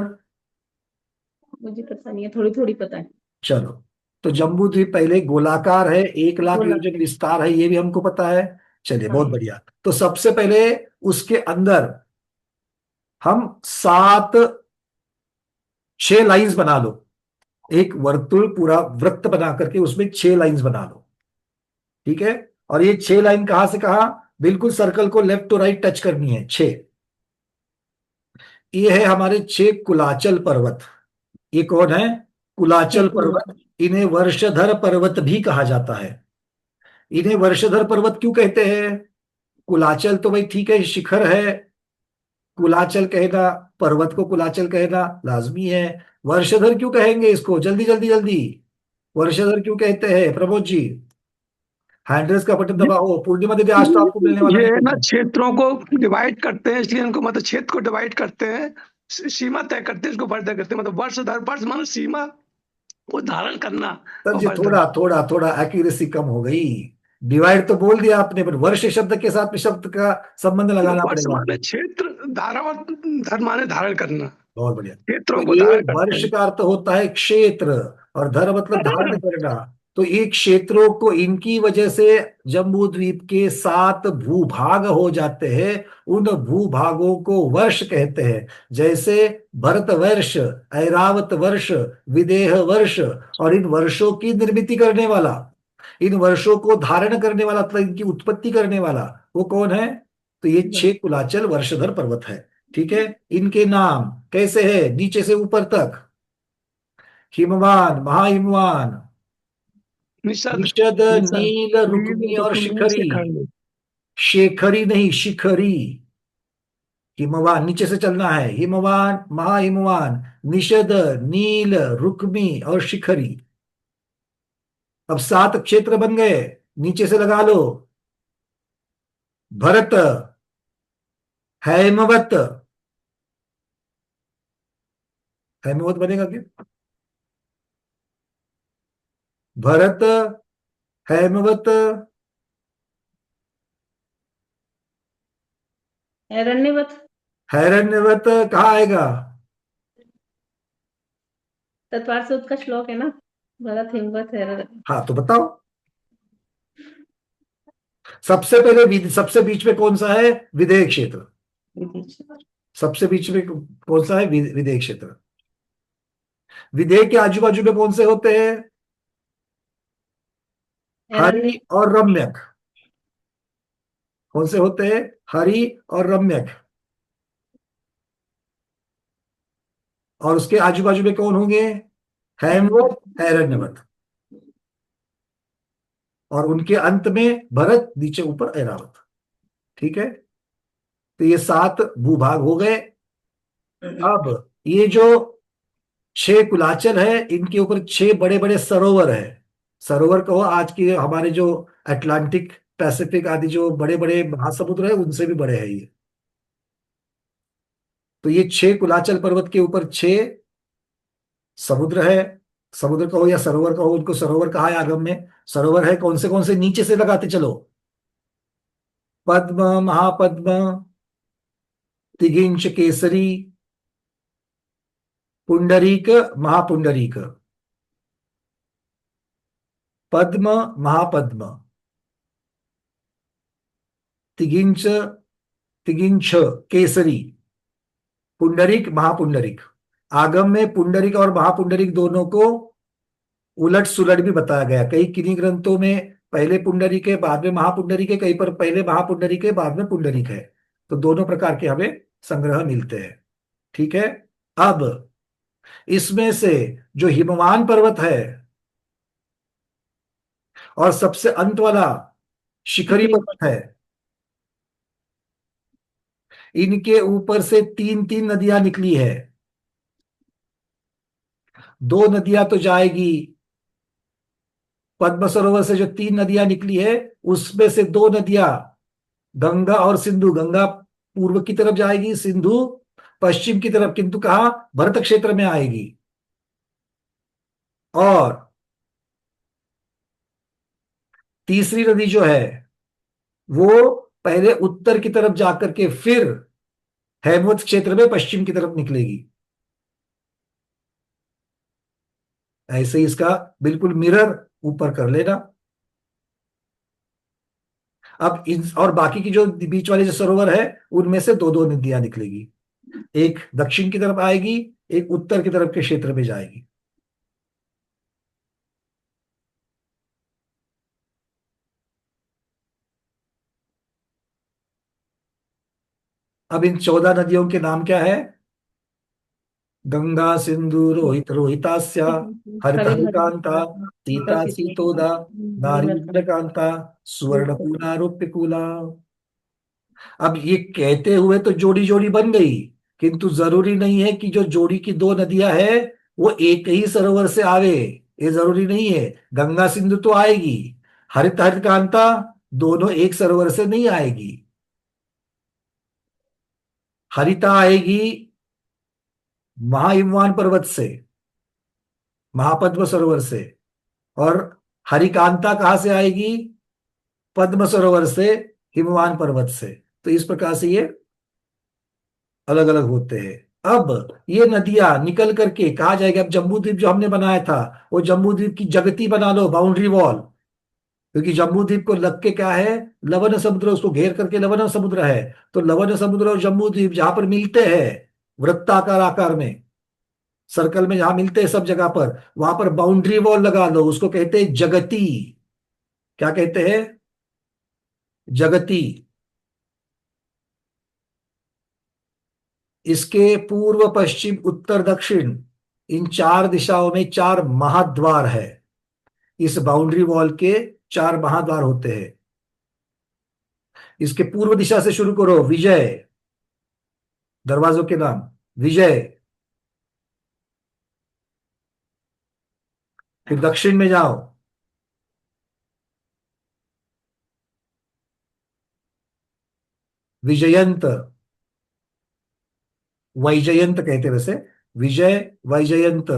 मुझे पता नहीं है, थोड़ी थोड़ी पता है। चलो, तो जम्बू द्वीप पहले गोलाकार है, 1 लाख गोला- योजन विस्तार है, ये भी हमको पता है। चलिए, बहुत हाँ। बढ़िया। तो सबसे पहले उसके अंदर हम 6 लाइंस बना लो। एक वर्तुल पूरा वृत्त बना करके उसमें 6 लाइंस बना लो, ठीक है? और ये 6 लाइन कहां से कहा? बिल्कुल सर्कल को लेफ्ट टू राइट टच करनी है, 6। ये है हमारे 6 कुलाचल पर्वत। ये कौन है? कुलाचल पर्वत। इन्हें वर्षधर पर्वत भी कहा जाता है। इन्हें वर्षधर पर्वत क्यों कहते हैं? कुलाचल तो भाई ठीक है, शिखर है। कुलाचल कहना, पर्वत को कुलाचल कहना लाजमी है। वर्षधर क्यों कहेंगे इसको? जल्दी जल्दी जल्दी, वर्षधर क्यों कहते हैं प्रमोद जी? हैंडल्स का बटन दबाओ। पूर्णिमा दीदी, आज तो आपको मिलने वाला ये नहीं ना है। क्षेत्रों को डिवाइड करते हैं, इसलिए इनको मतलब क्षेत्र को डिवाइड करते हैं, सीमा तय करते हैं, इसको वर्ष तय करते हैं। मतलब वर्ष मानो सीमा को धारण करना। सर और जी, वर्ष थोड़ा थोड़ा थोड़ा एक्यूरेसी कम हो गई। डिवाइड तो बोल दिया आपने, पर वर्ष शब्द के साथ में शब्द का संबंध लगाना वर्ष पड़ेगा। माने क्षेत्र, धारा और धर्म माने धारण करना, बहुत बढ़िया। तो क्षेत्रों को ये धारण करते वर्ष हैं। का अर्थ होता है क्षेत्र, और धर मतलब धारण करना। तो ये क्षेत्रों को, इनकी वजह से जम्बू द्वीप के 7 भूभाग हो जाते हैं। उन भूभागों को वर्ष कहते हैं। जैसे भरत वर्ष, ऐरावत वर्ष, विदेह वर्ष। और इन वर्षों की निर्मिति करने वाला, इन वर्षों को धारण करने वाला, मतलब इनकी उत्पत्ति करने वाला, वो कौन है? तो ये 6 कुलाचल वर्षधर पर्वत है, ठीक है? इनके नाम कैसे है नीचे से ऊपर तक? हिमवान, महाहिमवान, निषद, निषद, निषद, नील, नील, रुक्मी और रुक्मी, शिखरी। शिखर। शेखरी नहीं, शिखरी। हिमवान नीचे से चलना है। हिमवान, महाहिमवान, निषद, नील, रुक्मी और शिखरी। अब 7 क्षेत्र बन गए, नीचे से लगा लो। भरत, हैमवत। हैमवत बनेगा क्या? भरत, हैमवत, हिरण्यवत। हैरण्यवत कहाँ आएगा? तत्वार सूत का श्लोक है ना, भरत हिमवत हिरण्य। हाँ, तो बताओ। सबसे पहले सबसे बीच में कौन सा है? विदेह क्षेत्र। सबसे बीच में कौन सा है? विदेह क्षेत्र। विदेह के आजू बाजू में कौन से होते हैं? हिरण्य। हरि और रम्यक। कौन से होते हैं? हरि और रम्यक। और उसके आजू बाजू में कौन होंगे? हेमवत, हैरण्यवत। और उनके अंत में भरत, नीचे ऊपर ऐरावत, ठीक है? तो ये 7 भूभाग हो गए। अब ये जो 6 कुलाचल है, इनके ऊपर 6 बड़े बड़े सरोवर है। सरोवर कहो, आज के हमारे जो अटलांटिक, पैसिफिक आदि जो बड़े बड़े महासमुद्र है, उनसे भी बड़े हैं ये। तो ये 6 कुलाचल पर्वत के ऊपर 6 समुद्र है। समुद्र कहो या सरोवर कहो, उनको सरोवर कहा है आगम में। सरोवर है कौन से नीचे से लगाते चलो। पद्म, महापद्म, तिगिंच, केसरी, पुंडरीक, महापुंडरीक। पद्म, महापद्म, तिगिंच, तिगिंछ, केसरी, पुंडरीक, महापुंडरीक। आगम में पुंडरिक और महापुंडरिक दोनों को उलट सुलट भी बताया गया। कई किन्हीं ग्रंथों में पहले पुंडरीक है बाद में महापुंडरीक है, कहीं पर पहले महापुंडरीक है बाद में पुंडरीक है। तो दोनों प्रकार के हमें संग्रह मिलते हैं। ठीक है। अब इसमें से जो हिमवान पर्वत है और सबसे अंत वाला शिखरी पर्वत है, इनके ऊपर से तीन तीन नदियां निकली है। दो नदियां तो जाएगी, पद्म सरोवर से जो तीन नदियां निकली है उसमें से दो नदियां गंगा और सिंधु। गंगा पूर्व की तरफ जाएगी, सिंधु पश्चिम की तरफ, किंतु कहाँ, भरत क्षेत्र में आएगी। और तीसरी नदी जो है वो पहले उत्तर की तरफ जाकर के फिर हेमवत क्षेत्र में पश्चिम की तरफ निकलेगी। ऐसे ही इसका बिल्कुल मिरर ऊपर कर लेना। अब इन और बाकी की जो बीच वाले जो सरोवर है उनमें से दो दो नदियां निकलेगी, एक दक्षिण की तरफ आएगी, एक उत्तर की तरफ के क्षेत्र में जाएगी। अब इन 14 नदियों के नाम क्या है? गंगा सिंधु रोहित रोहितास्या, हरित हरिकांता, सीता सीतोदा, नारी इंद्रकांता, सुवर्णपूर्णा रूप्यकूला। अब ये कहते हुए तो जोड़ी जोड़ी बन गई, किंतु जरूरी नहीं है कि जो जोड़ी की दो नदियां है वो एक ही सरोवर से आवे। ये जरूरी नहीं है। गंगा सिंधु तो आएगी, हरित हरिकांता दोनों एक सरोवर से नहीं आएगी। हरिता आएगी महाहिमवान पर्वत से, महापद्म सरोवर से। और हरिकांता कहाँ से आएगी? पद्म सरोवर से, हिमवान पर्वत से। तो इस प्रकार से ये अलग अलग होते हैं। अब ये नदियां निकल करके कहा जाएगा, अब जम्बू द्वीप जो हमने बनाया था वो जम्बू द्वीप की जगती बना लो, बाउंड्री वॉल। क्योंकि जम्बू द्वीप को लग के क्या है, लवण समुद्र, उसको घेर करके लवण समुद्र है। तो लवण समुद्र और जम्बू द्वीप जहां पर मिलते हैं वृत्ताकार आकार में, सर्कल में जहां मिलते हैं सब जगह पर, वहां पर बाउंड्री वॉल लगा लो। उसको कहते हैं जगती। क्या कहते हैं? जगती। इसके पूर्व पश्चिम उत्तर दक्षिण इन चार दिशाओं में चार महाद्वार है। इस बाउंड्री वॉल के चार महाद्वार होते हैं। इसके पूर्व दिशा से शुरू करो, विजय, दरवाजों के नाम विजय। फिर दक्षिण में जाओ, विजयंत, वैजयंत कहते हैं वैसे, विजय वैजयंत।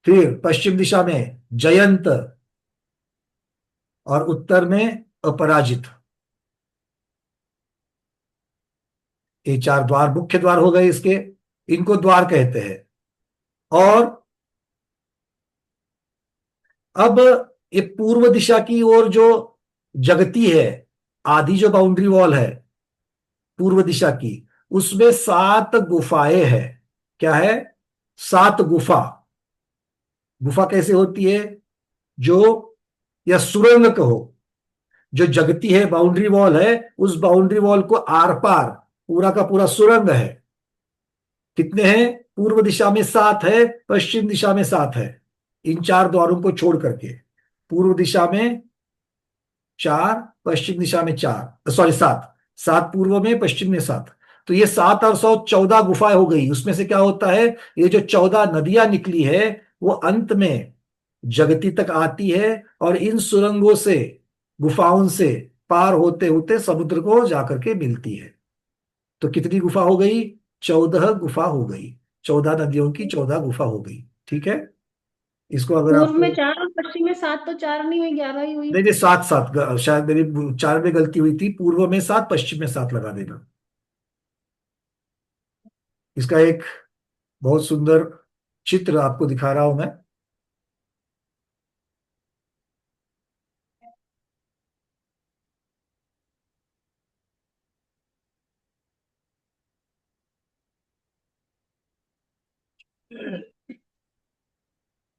फिर पश्चिम दिशा में जयंत, और उत्तर में अपराजित। ये चार द्वार मुख्य द्वार हो गए इसके, इनको द्वार कहते हैं। और अब ये पूर्व दिशा की ओर जो जगती है, आधी जो बाउंड्री वॉल है पूर्व दिशा की, उसमें 7 गुफाएं हैं। क्या है? 7 गुफा। गुफा कैसे होती है? जो, या सुरंग कहो, जो जगती है बाउंड्री वॉल है, उस बाउंड्री वॉल को आर पार पूरा का पूरा सुरंग है। कितने हैं? पूर्व दिशा में 7 है, पश्चिम दिशा में 7 है। इन चार द्वारों को छोड़ करके पूर्व दिशा में 4, पश्चिम दिशा में 4, सॉरी 7, 7 पूर्व में, पश्चिम में 7। तो ये 7 और 100 14 गुफाएं हो गई। उसमें से क्या होता है, ये जो 14 नदियां निकली है वो अंत में जगती तक आती है, और इन सुरंगों से, गुफाओं से पार होते होते समुद्र को जाकर के मिलती है। तो कितनी गुफा हो गई? 14 गुफा हो गई। 14 नदियों की 14 गुफा हो गई। ठीक है। इसको अगर पूर्व आपको, में 4 और पश्चिम में 7, तो 4 नहीं हुई, 11 ही हुई। नहीं नहीं, 7 7, शायद मेरी 4 में गलती हुई थी। पूर्व में 7, पश्चिम में 7 लगा देना। इसका एक बहुत सुंदर चित्र आपको दिखा रहा हूं मैं।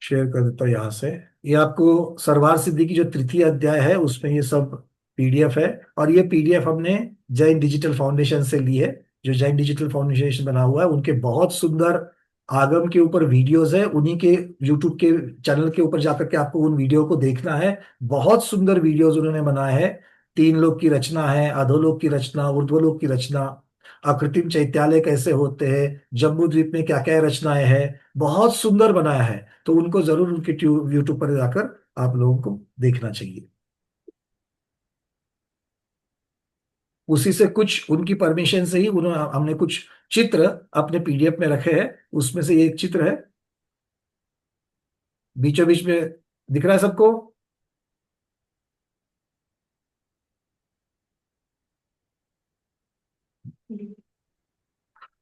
शेयर कर देता हूँ यहाँ से। ये आपको सरवार सिद्धि की जो तृतीय अध्याय है उसमें ये सब पीडीएफ है। और ये पीडीएफ हमने जैन डिजिटल फाउंडेशन से ली है। जो जैन डिजिटल फाउंडेशन बना हुआ है उनके बहुत सुंदर आगम के ऊपर वीडियोस है। उन्हीं के यूट्यूब के चैनल के ऊपर जाकर के आपको उन वीडियो को देखना है। बहुत सुंदर वीडियोस उन्होंने बनाए हैं। तीन लोक की रचना है, अधोलोक की रचना, ऊर्ध्वलोक की रचना, अकृत्रिम चैत्यालय कैसे होते हैं, जम्बू द्वीप में क्या क्या रचनाएं हैं, बहुत सुंदर बनाया है। तो उनको जरूर उनके यूट्यूब पर जाकर आप लोगों को देखना चाहिए। उसी से कुछ उनकी परमिशन से ही उन्होंने हमने कुछ चित्र अपने पीडीएफ में रखे हैं। उसमें से ये एक चित्र है, बीचों बीच में दिख रहा है सबको?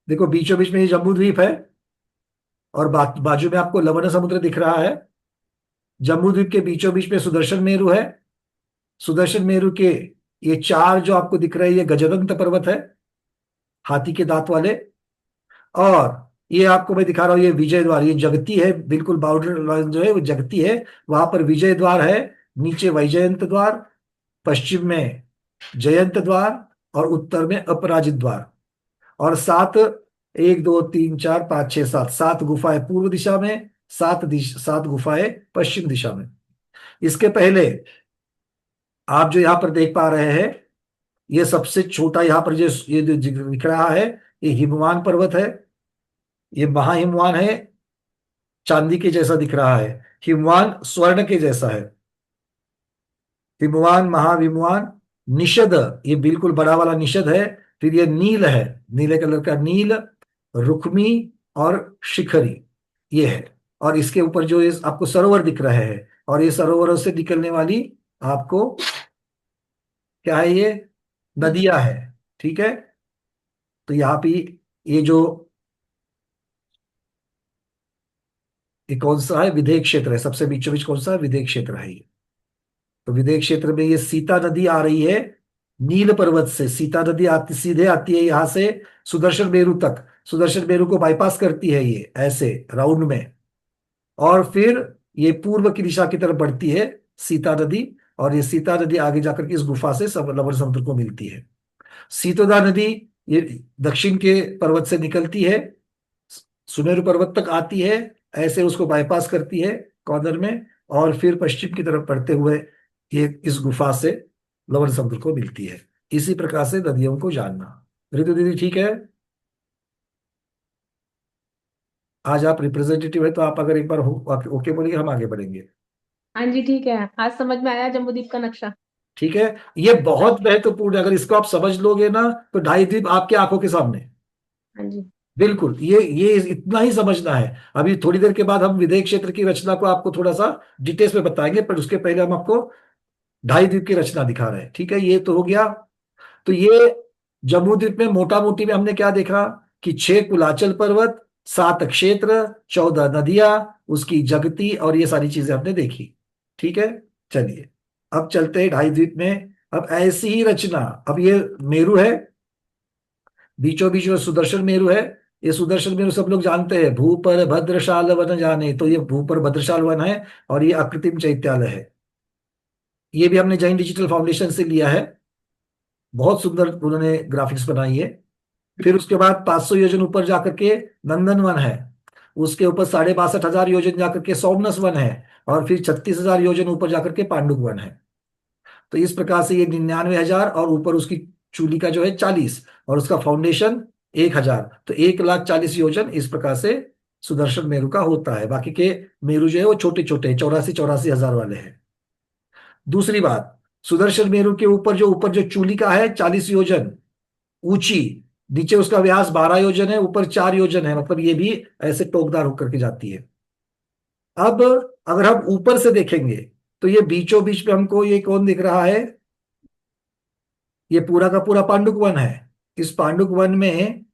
देखो बीचों बीच में ये जम्बू द्वीप है और बाजू में आपको लवण समुद्र दिख रहा है। जम्बू द्वीप के बीचों बीच में सुदर्शन मेरु है। सुदर्शन मेरु के ये चार जो आपको दिख रहे हैं ये गजदंत पर्वत है, हाथी के दांत वाले। और ये आपको मैं दिखा रहा हूं, ये विजय द्वार, ये जगती है, बिल्कुल बाउंड्री लाइन जो है वो जगती है। वहां पर विजय द्वार है, नीचे वैजयंत द्वार, पश्चिम में जयंत द्वार और उत्तर में अपराजित द्वार। और सात, 1 2 3 4 5 6 7, 7 गुफाएं पूर्व दिशा में, 7 गुफाएं पश्चिम दिशा में। इसके पहले आप जो यहाँ पर देख पा रहे हैं, ये सबसे छोटा यहाँ पर ये जो दिख रहा है ये हिमवान पर्वत है। ये महाहिमवान है, चांदी के जैसा दिख रहा है। हिमवान स्वर्ण के जैसा है। हिमवान, महाहिमवान, निषद, ये बिल्कुल बड़ा वाला निषद है। फिर ये नील है, नीले कलर का नील, रुक्मी और शिखरी ये है। और इसके ऊपर जो ये आपको सरोवर दिख रहे हैं, और ये सरोवरों से निकलने वाली आपको क्या है, ये नदियां है। ठीक है, तो यहाँ पे ये जो ये कौन सा है, विदेह क्षेत्र है। सबसे बीचों बीच कौन सा है, विदेह क्षेत्र है ये। तो विदेह क्षेत्र में ये सीता नदी आ रही है नील पर्वत से। सीता नदी आती, सीधे आती है यहाँ से सुदर्शन मेरु तक। सुदर्शन मेरु को बाईपास करती है ये ऐसे राउंड में, और फिर ये पूर्व की दिशा की तरफ बढ़ती है सीता नदी। और ये सीता नदी आगे जाकर के इस गुफा से लवण समुद्र को मिलती है। सीतोदा नदी ये दक्षिण के पर्वत से निकलती है, सुमेरु पर्वत तक आती है, ऐसे उसको बाईपास करती है कॉर्नर में, और फिर पश्चिम की तरफ बढ़ते हुए ये इस गुफा से लवण समुद्र को मिलती है। इसी प्रकार से नदियों को जानना। ऋतु दीदी ठीक है? आज आप रिप्रेजेंटेटिव है तो आप अगर एक बार ओके बोलिए, हम आगे बढ़ेंगे। हाँ जी ठीक है, आज समझ में आया जम्बूद्वीप का नक्शा। ठीक है, ये बहुत महत्वपूर्ण है। अगर इसको आप समझ लोगे ना तो ढाई द्वीप आपके आंखों के सामने। हाँ जी बिल्कुल, ये इतना ही समझना है। अभी थोड़ी देर के बाद हम विदेह क्षेत्र की रचना को आपको थोड़ा सा डिटेल्स में बताएंगे, पर उसके पहले हम आपको ढाई द्वीप की रचना दिखा रहे हैं। ठीक है, ये तो हो गया। तो ये जम्मू द्वीप में मोटा मोटी में हमने क्या देखा कि 6 कुलाचल पर्वत, 7 क्षेत्र, 14 नदियां, उसकी जगती, और ये सारी चीजें हमने देखी। ठीक है, चलिए अब चलते हैं ढाई द्वीप में। अब ऐसी ही रचना, अब ये मेरु है, बीचों बीच में सुदर्शन मेरु है। ये सुदर्शन मेरु सब लोग जानते हैं, भूपर भद्रशाल वन जाने, तो ये भूपर भद्रशाल वन है। और ये अकृत्रिम चैत्यालय है। ये भी हमने जैन डिजिटल फाउंडेशन से लिया है। बहुत सुंदर उन्होंने ग्राफिक्स बनाई है। फिर उसके बाद 500 योजन ऊपर जाकर के नंदन वन है। उसके ऊपर 62,500 योजन जाकर के सोमनस वन है। और फिर 36,000 योजन ऊपर जाकर के पांडुक वन है। तो इस प्रकार से ये 99,000, और ऊपर उसकी चूली का जो है 40, और उसका फाउंडेशन 1,000, तो 1,40,000 योजन इस प्रकार से सुदर्शन मेरु का होता है। बाकी के मेरु जो है वो छोटे छोटे 84,000 वाले हैं। दूसरी बात, सुदर्शन मेरु के ऊपर जो चूली का है 40 योजन ऊंची, नीचे उसका व्यास 12 योजन है, ऊपर 4 योजन है, मतलब ये भी ऐसे टोकदार होकर के जाती है। अब अगर हम ऊपर से देखेंगे तो ये बीचों बीच में हमको ये कौन दिख रहा है, ये पूरा का पूरा पांडुक वन है। इस पांडुक वन में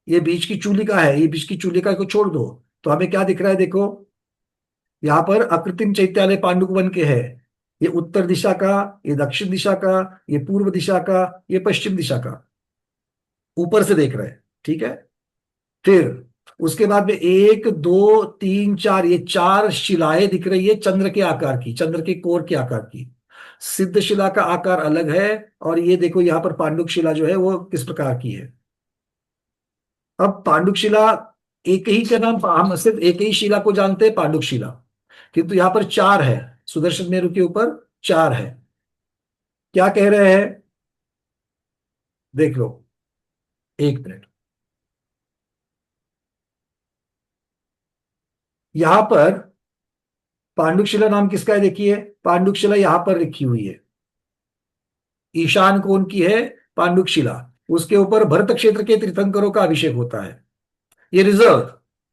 ये बीच की चूली का है, ये बीच की चूली का को छोड़ दो तो हमें क्या दिख रहा है, देखो यहाँ पर अकृत्रिम चैत्यालय पांडुक वन के है। ये उत्तर दिशा का, ये दक्षिण दिशा का, ये पूर्व दिशा का, ये पश्चिम दिशा का, ऊपर से देख रहे हैं। ठीक है, फिर उसके बाद में 1 2 3 4, ये 4 शिलाएं दिख रही है चंद्र के आकार की, चंद्र के कोर के आकार की। सिद्ध शिला का आकार अलग है, और ये देखो यहाँ पर पांडुक शिला जो है वो किस प्रकार की है। अब पांडुक शिला एक ही का नाम, हम सिर्फ एक ही शिला को जानते हैं पांडुक शिला, किंतु यहाँ पर 4 है, सुदर्शन मेरु के ऊपर 4 है। क्या कह रहे हैं, देख लो, 1 मिनट। यहां पर पांडुक शिला नाम किसका है, देखिए पांडुक शिला यहां पर लिखी हुई है, ईशान कोण की है पांडुक शिला। उसके ऊपर भरत क्षेत्र के तीर्थंकरों का अभिषेक होता है। ये रिजर्व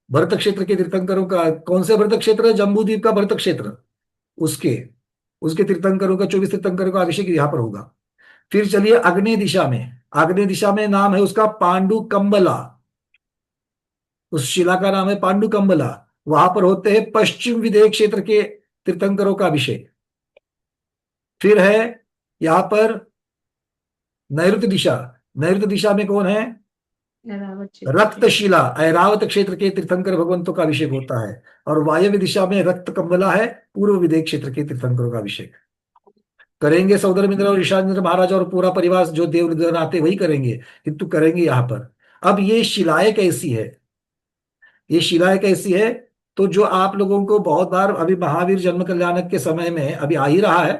भरत क्षेत्र के तीर्थंकरों का, कौन से भरत क्षेत्र है, जम्बूद्वीप का भरत क्षेत्र, उसके उसके तीर्थंकरों का, 24 तीर्थंकरों का अभिषेक यहां पर होगा। फिर चलिए आग्नेय दिशा में, आग्नेय दिशा में नाम है उसका पांडु कंबला, उस शिला का नाम है पांडु कंबला। वहां पर होते हैं पश्चिम विदेह क्षेत्र के तीर्थंकरों का अभिषेक। फिर है यहां पर नैऋत्य दिशा, नैऋत्य दिशा में कौन है, ऐरावत क्षेत्र। रक्तशिला, ऐरावत क्षेत्र के तीर्थंकर भगवंतों का अभिषेक होता है। और वायव्य दिशा में रक्त कंबला है, पूर्व विदेह क्षेत्र के तीर्थंकरों का अभिषेक करेंगे। सौदर इंद्र और ईशान महाराज और पूरा परिवार जो देवगण आते वही करेंगे, किंतु करेंगे यहां पर। अब ये शिलाएं कैसी है, ये शिलाएं कैसी है, तो जो आप लोगों को बहुत बार अभी महावीर जन्म कल्याणक के समय में अभी आ ही रहा है,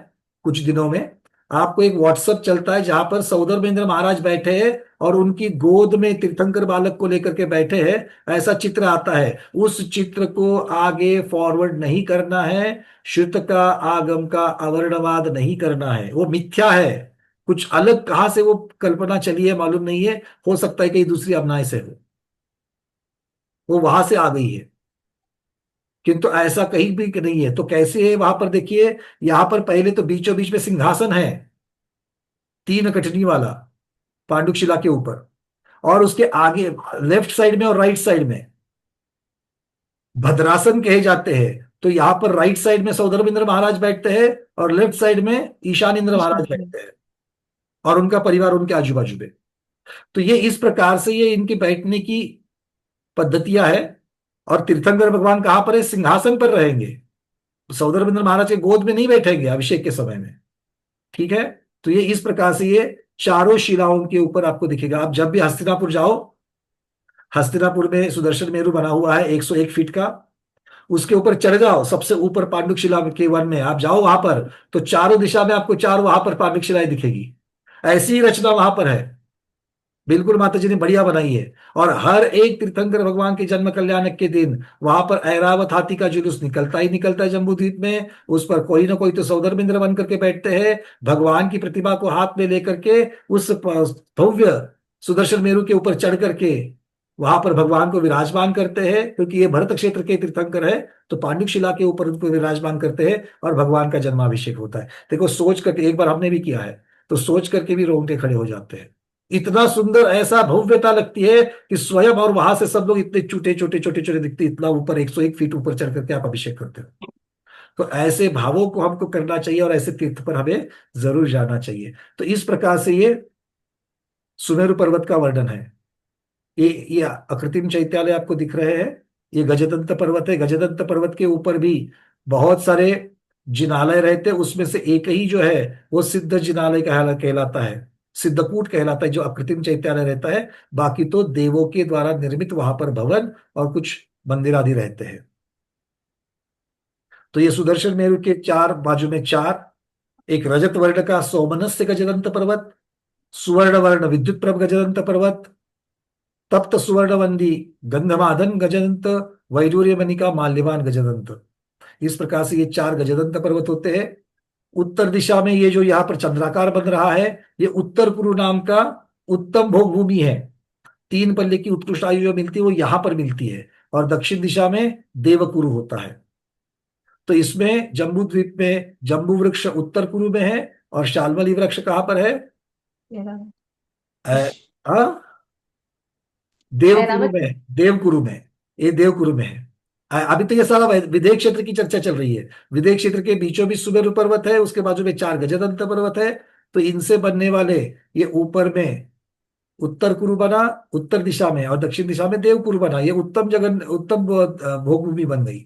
कुछ दिनों में आपको एक व्हाट्सएप चलता है जहां पर सौदर्भेंद्र महाराज बैठे हैं और उनकी गोद में तीर्थंकर बालक को लेकर के बैठे हैं, ऐसा चित्र आता है। उस चित्र को आगे फॉरवर्ड नहीं करना है, श्रुत का आगम का अवर्णवाद नहीं करना है, वो मिथ्या है। कुछ अलग कहां से वो कल्पना चली है मालूम नहीं है, हो सकता है कहीं दूसरी अवनाय से हो, वो वहां से आ गई है, किंतु ऐसा कहीं भी नहीं है। तो कैसे है, वहां पर देखिए, यहां पर पहले तो बीचों बीच में सिंहासन है 3 कठनी वाला पांडुक शिला के ऊपर, और उसके आगे लेफ्ट साइड में और राइट साइड में भद्रासन कहे जाते हैं। तो यहां पर राइट साइड में सौदर्भेंद्र महाराज बैठते हैं और लेफ्ट साइड में ईशान इंद्र महाराज बैठते हैं, और उनका परिवार उनके आजू बाजू में। तो ये इस प्रकार से ये इनकी बैठने की पद्धतियां है। और तीर्थंकर भगवान कहां पर है, सिंहासन पर रहेंगे, सौदर्भेंद्र महाराज के गोद में नहीं बैठेंगे अभिषेक के समय में, ठीक है। तो ये इस प्रकार से ये चारों शिलाओं के ऊपर आपको दिखेगा। आप जब भी हस्तिनापुर जाओ, हस्तिनापुर में सुदर्शन मेरु बना हुआ है 101 फीट का, उसके ऊपर चढ़ जाओ, सबसे ऊपर पांडुक शिला के वन में आप जाओ, वहां पर तो चारों दिशा में आपको 4 वहां पर पांडुक शिलाएं दिखेगी। ऐसी ही रचना वहां पर है, बिल्कुल माता जी ने बढ़िया बनाई है। और हर एक तीर्थंकर भगवान के जन्म कल्याणक के दिन वहां पर ऐरावत हाथी का जुलूस निकलता ही निकलता है जम्बू द्वीप में। उस पर कोई ना कोई तो सौदर्भेंद्र बन करके बैठते हैं, भगवान की प्रतिमा को हाथ में लेकर के उस भव्य सुदर्शन मेरु के ऊपर चढ़ करके वहां पर भगवान को विराजमान करते हैं, क्योंकि ये भरत क्षेत्र के तीर्थंकर है, तो पांडुक शिला के ऊपर उनको विराजमान करते हैं और भगवान का जन्माभिषेक होता है। देखो सोच करके, एक बार हमने भी किया है, तो सोच करके भी रोंगटे खड़े हो जाते हैं। इतना सुंदर, ऐसा भव्यता लगती है कि स्वयं, और वहां से सब लोग इतने छोटे छोटे छोटे छोटे दिखते, इतना ऊपर 101 फीट ऊपर चढ़ करके आप अभिषेक करते हो। तो ऐसे भावों को हमको करना चाहिए और ऐसे तीर्थ पर हमें जरूर जाना चाहिए। तो इस प्रकार से ये सुमेरु पर्वत का वर्णन है। ये अकृत्रिम चैत्यालय आपको दिख रहे हैं, ये गजदंत पर्वत है। गजदंत पर्वत के ऊपर भी बहुत सारे जिनालय रहते हैं, उसमें से एक ही जो है वो सिद्ध जिनालय कहलाता है, सिद्धकूट कहलाता है, जो अकृत्रिम चैत्यालय रहता है। बाकी तो देवों के द्वारा निर्मित वहां पर भवन और कुछ मंदिर आदि रहते हैं। तो ये सुदर्शन मेरु के 4 बाजू में 4, एक रजत वर्ण का सौमनस्य गजदंत पर्वत, सुवर्ण वर्ण विद्युत प्रभ गजदंत पर्वत, तप्त सुवर्णवंदी गंधमादन गजदंत, वैडूर्य मणिका माल्यवान गजदंत। इस प्रकार से ये 4 गजदंत पर्वत होते हैं। उत्तर दिशा में ये जो यहाँ पर चंद्राकार बन रहा है, ये उत्तर कुरु नाम का उत्तम भोग भूमि है। 3 पल्ले की उत्कृष्ट आयु जो मिलती है वो यहां पर मिलती है। और दक्षिण दिशा में देवकुरु होता है। तो इसमें जम्बू द्वीप में जम्बू वृक्ष उत्तर कुरु में है, और शाल्मली वृक्ष कहां पर है, ऐरावत। देवकुरु में, देवकुरु में, ये देवकुरु में है। अभी तो ये सारा विदेह क्षेत्र की चर्चा चल रही है। विदेह क्षेत्र के बीचों बीच सुमेरु पर्वत है, उसके बाजू में 4 गजदंत पर्वत है। तो इनसे बनने वाले ये ऊपर में उत्तर कुरु बना उत्तर दिशा में, और दक्षिण दिशा में देवकुरु बना। ये उत्तम भोगभूमि बन गई।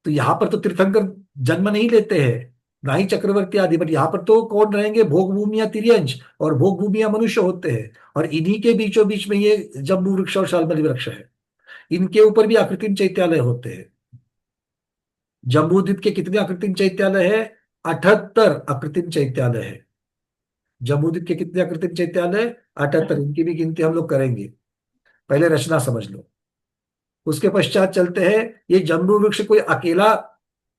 तो यहाँ पर तो तीर्थंकर जन्म नहीं लेते हैं, ना ही चक्रवर्ती आदि, बट यहाँ पर तो कौन रहेंगे, भोगभूमि या तिर्यंश, और भोगभूमि या मनुष्य होते हैं। और इन्हीं के बीचों बीच में ये जम्बू वृक्ष और शाल्मली वृक्ष है। इनके ऊपर भी आकृतिम चैत्यालय होते हैं। जम्बूद्वीप के कितने आकृतिम चैत्यालय है? 78 आकृतिम चैत्यालय है। जम्बूद्वीप के कितने आकृतिम चैत्यालय? 78। इनकी भी गिनती हम लोग करेंगे, पहले रचना समझ लो। उसके पश्चात चलते हैं। ये जम्बू वृक्ष कोई अकेला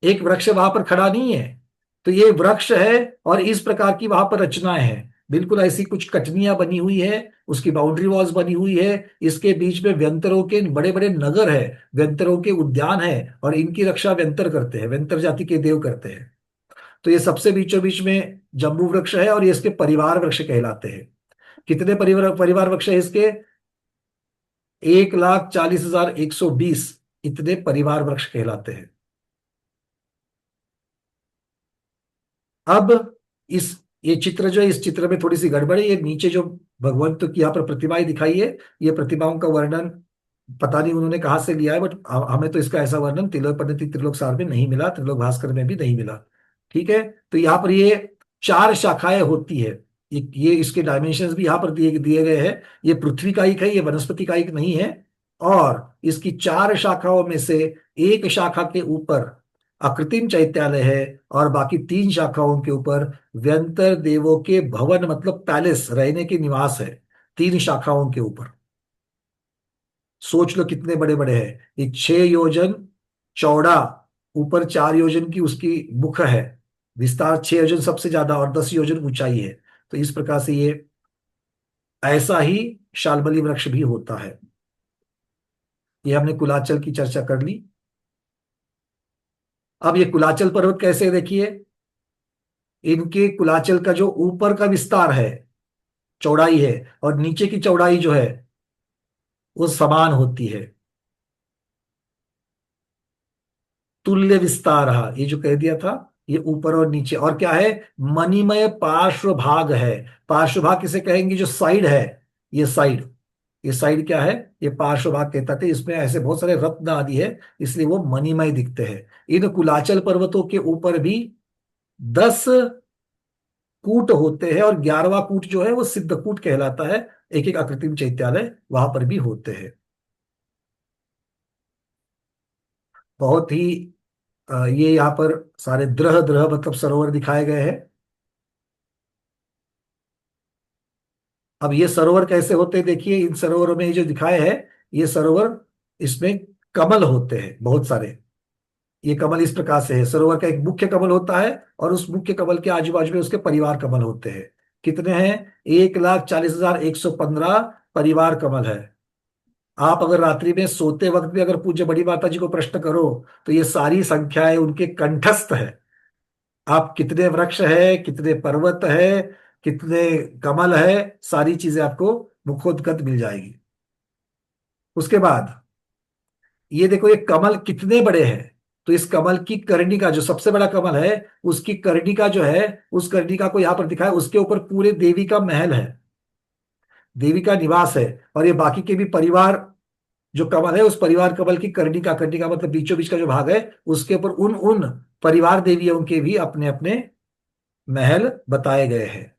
एक वृक्ष वहां पर खड़ा नहीं है, तो ये वृक्ष है और इस प्रकार की वहां पर रचनाएं हैं। बिल्कुल ऐसी कुछ कटनियां बनी हुई है, उसकी बाउंड्री वॉल्स बनी हुई है, इसके बीच में व्यंतरों के बड़े बड़े नगर है, व्यंतरों के उद्यान है, और इनकी रक्षा व्यंतर करते हैं, व्यंतर जाति के देव करते हैं। तो ये सबसे बीचों बीच में जम्बू वृक्ष है, और ये इसके परिवार वृक्ष कहलाते हैं। कितने परिवार वृक्ष है इसके? 1,40,120 इतने परिवार वृक्ष कहलाते हैं। अब ये चित्र जो है, इस चित्र में थोड़ी सी गड़बड़ है। ये नीचे जो भगवंत की यहाँ पर प्रतिमाएं दिखाई है, ये प्रतिमाओं का वर्णन पता नहीं उन्होंने कहाँ से लिया है, बट हमें तो इसका ऐसा वर्णन तिलोपनिधि त्रिलोक सार में नहीं मिला, त्रिलोक भास्कर में भी नहीं मिला। ठीक है, तो यहाँ पर ये 4 शाखाएं होती है। ये इसके डायमेंशंस भी यहाँ पर दिए गए हैं। ये पृथ्वी का एक है, ये वनस्पति का एक नहीं है। और इसकी 4 शाखाओं में से एक शाखा के ऊपर अकृत्रिम चैत्यालय है, और बाकी 3 शाखाओं के ऊपर व्यंतर देवों के भवन, मतलब पैलेस, रहने के निवास है। 3 शाखाओं के ऊपर सोच लो कितने बड़े बड़े हैं। ये 6 योजन चौड़ा, ऊपर 4 योजन की उसकी मुख है, विस्तार 6 योजन सबसे ज्यादा, और 10 योजन ऊंचाई है। तो इस प्रकार से ये ऐसा ही शाल्मली वृक्ष भी होता है। ये हमने कुलाचल की चर्चा कर ली। अब ये कुलाचल पर्वत कैसे, देखिए इनके कुलाचल का जो ऊपर का विस्तार है, चौड़ाई है, और नीचे की चौड़ाई जो है वो समान होती है, तुल्य विस्तार। ये जो कह दिया था, ये ऊपर और नीचे, और क्या है, मणिमय पार्श्व भाग है। पार्श्व भाग किसे कहेंगे? जो साइड है, ये साइड क्या है? ये पार्श्व भाग कहता थे। इसमें ऐसे बहुत सारे रत्न आदि है, इसलिए वो मणिमय दिखते हैं। इन कुलाचल पर्वतों के ऊपर भी 10 कूट होते हैं, और 11वां कूट जो है वो सिद्धकूट कहलाता है। एक एक आकृतिम चैत्यालय वहां पर भी होते हैं। बहुत ही ये यहाँ पर सारे द्रह मतलब सरोवर दिखाए गए हैं। अब ये सरोवर कैसे होते हैं, देखिए इन सरोवरों में जो दिखाए हैं, ये सरोवर, इसमें कमल होते हैं बहुत सारे। ये कमल इस प्रकार से है। सरोवर का एक मुख्य कमल होता है, और उस मुख्य कमल के आजू बाजू में उसके परिवार कमल होते हैं। कितने हैं? 1,40,115 परिवार कमल है। आप अगर रात्रि में सोते वक्त भी अगर पूज्य बड़ी माता जी को प्रश्न करो, तो ये सारी संख्याएं उनके कंठस्थ है। आप कितने वृक्ष है, कितने पर्वत है, कितने कमल है, सारी चीजें आपको मुखोद्गत मिल जाएगी। उसके बाद ये देखो, ये कमल कितने बड़े हैं। तो इस कमल की कर्णिका, जो सबसे बड़ा कमल है, उसकी कर्णिका जो है, उस कर्णिका को यहां पर दिखाया, उसके ऊपर पूरे देवी का महल है, देवी का निवास है। और ये बाकी के भी परिवार जो कमल है, उस परिवार कमल की कर्णिका मतलब बीचों बीच का जो भाग है, उसके ऊपर उन परिवार देवियों के भी अपने अपने महल बताए गए हैं।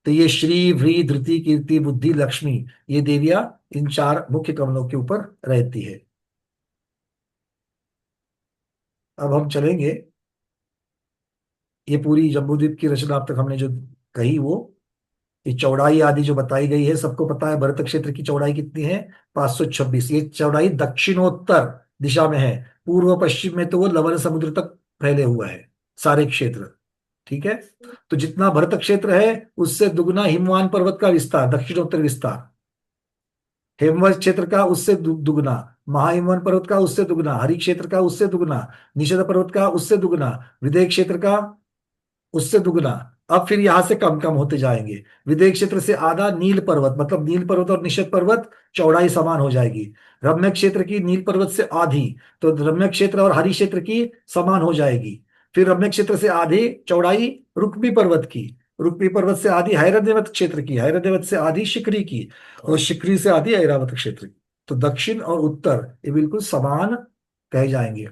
तो ये श्री, व्री, धृति, कीर्ति, बुद्धि, लक्ष्मी, ये देवियां इन 4 मुख्य कमलों के ऊपर रहती है। अब हम चलेंगे, ये पूरी जम्बूद्वीप की रचना अब तक हमने जो कही, वो ये चौड़ाई आदि जो बताई गई है, सबको पता है भरत क्षेत्र की चौड़ाई कितनी है? 526। ये चौड़ाई दक्षिणोत्तर दिशा में है, पूर्व पश्चिम में तो वो लवण समुद्र तक फैले हुआ है सारे क्षेत्र। ठीक है, तो जितना भरत क्षेत्र है उससे दुगुना हिमवान पर्वत का विस्तार, दक्षिणोत्तर विस्तार, हेमवत क्षेत्र का उससे दुगुना, महाहिमवन पर्वत का उससे दुगुना, हरि क्षेत्र का उससे दुगुना, निषद पर्वत का उससे दुगुना, विदेह क्षेत्र का उससे दुगुना। अब फिर यहां से कम कम होते जाएंगे। विदेह क्षेत्र से आधा नील पर्वत, मतलब नील पर्वत और निषद पर्वत चौड़ाई समान हो जाएगी। रम्य क्षेत्र की नील पर्वत से आधी, तो रम्य क्षेत्र और हरि क्षेत्र की समान हो जाएगी। फिर रम्य क्षेत्र से आधी चौड़ाई रुक्मी पर्वत की, रुक्मी पर्वत से आधी हैरण्यवत क्षेत्र की, हैरण्यवत से आधी शिखरी की, और शिखरी से आधी ऐरावत क्षेत्र की। तो दक्षिण और उत्तर ये बिल्कुल समान कहे जाएंगे।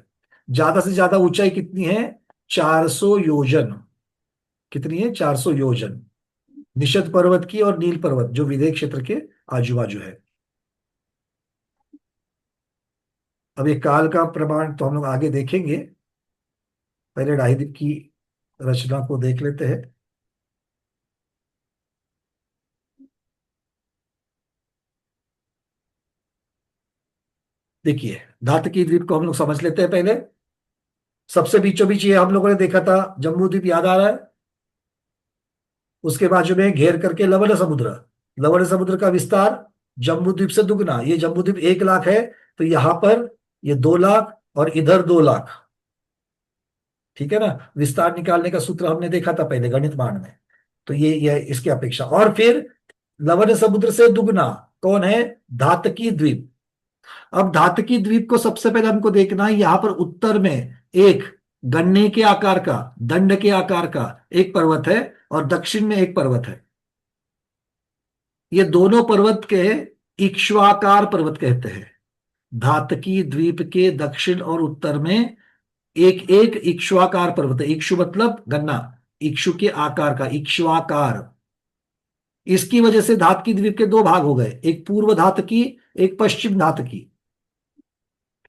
ज्यादा से ज्यादा ऊंचाई कितनी है? 400 योजन। कितनी है? 400 योजन निषद पर्वत की और नील पर्वत जो विंध्य क्षेत्र के आजू बाजू है। अब ये काल का प्रमाण तो हम लोग आगे देखेंगे, पहले डाहीद्वीप की रचना को देख लेते हैं। देखिए धातकी द्वीप को हम लोग समझ लेते हैं पहले। सबसे बीचों बीच ये हम लोगों ने देखा था जम्बू द्वीप, याद आ रहा है? उसके बाजू में घेर करके लवण समुद्र, लवण समुद्र का विस्तार जम्बू द्वीप से दुगना। ये जम्बू द्वीप 1 लाख है, तो यहां पर ये 2 लाख और इधर 2 लाख। ठीक है ना? विस्तार निकालने का सूत्र हमने देखा था पहले गणित मान में। तो ये इसकी अपेक्षा। और फिर लवण समुद्र से दुगना कौन है? धातकी द्वीप। अब धातकी द्वीप को सबसे पहले हमको देखना है, यहां पर उत्तर में एक गन्ने के आकार का, दंड के आकार का एक पर्वत है, और दक्षिण में एक पर्वत है। ये दोनों पर्वत के इक्ष्वाकार पर्वत कहते हैं। धातकी द्वीप के दक्षिण और उत्तर में एक एक इक्ष्वाकार पर्वत है। इक्षु मतलब गन्ना, इक्षु के आकार का, इक्ष्वाकार। इसकी वजह से धातकी द्वीप के 2 भाग हो गए, एक पूर्व धातकी, एक पश्चिम धातकी।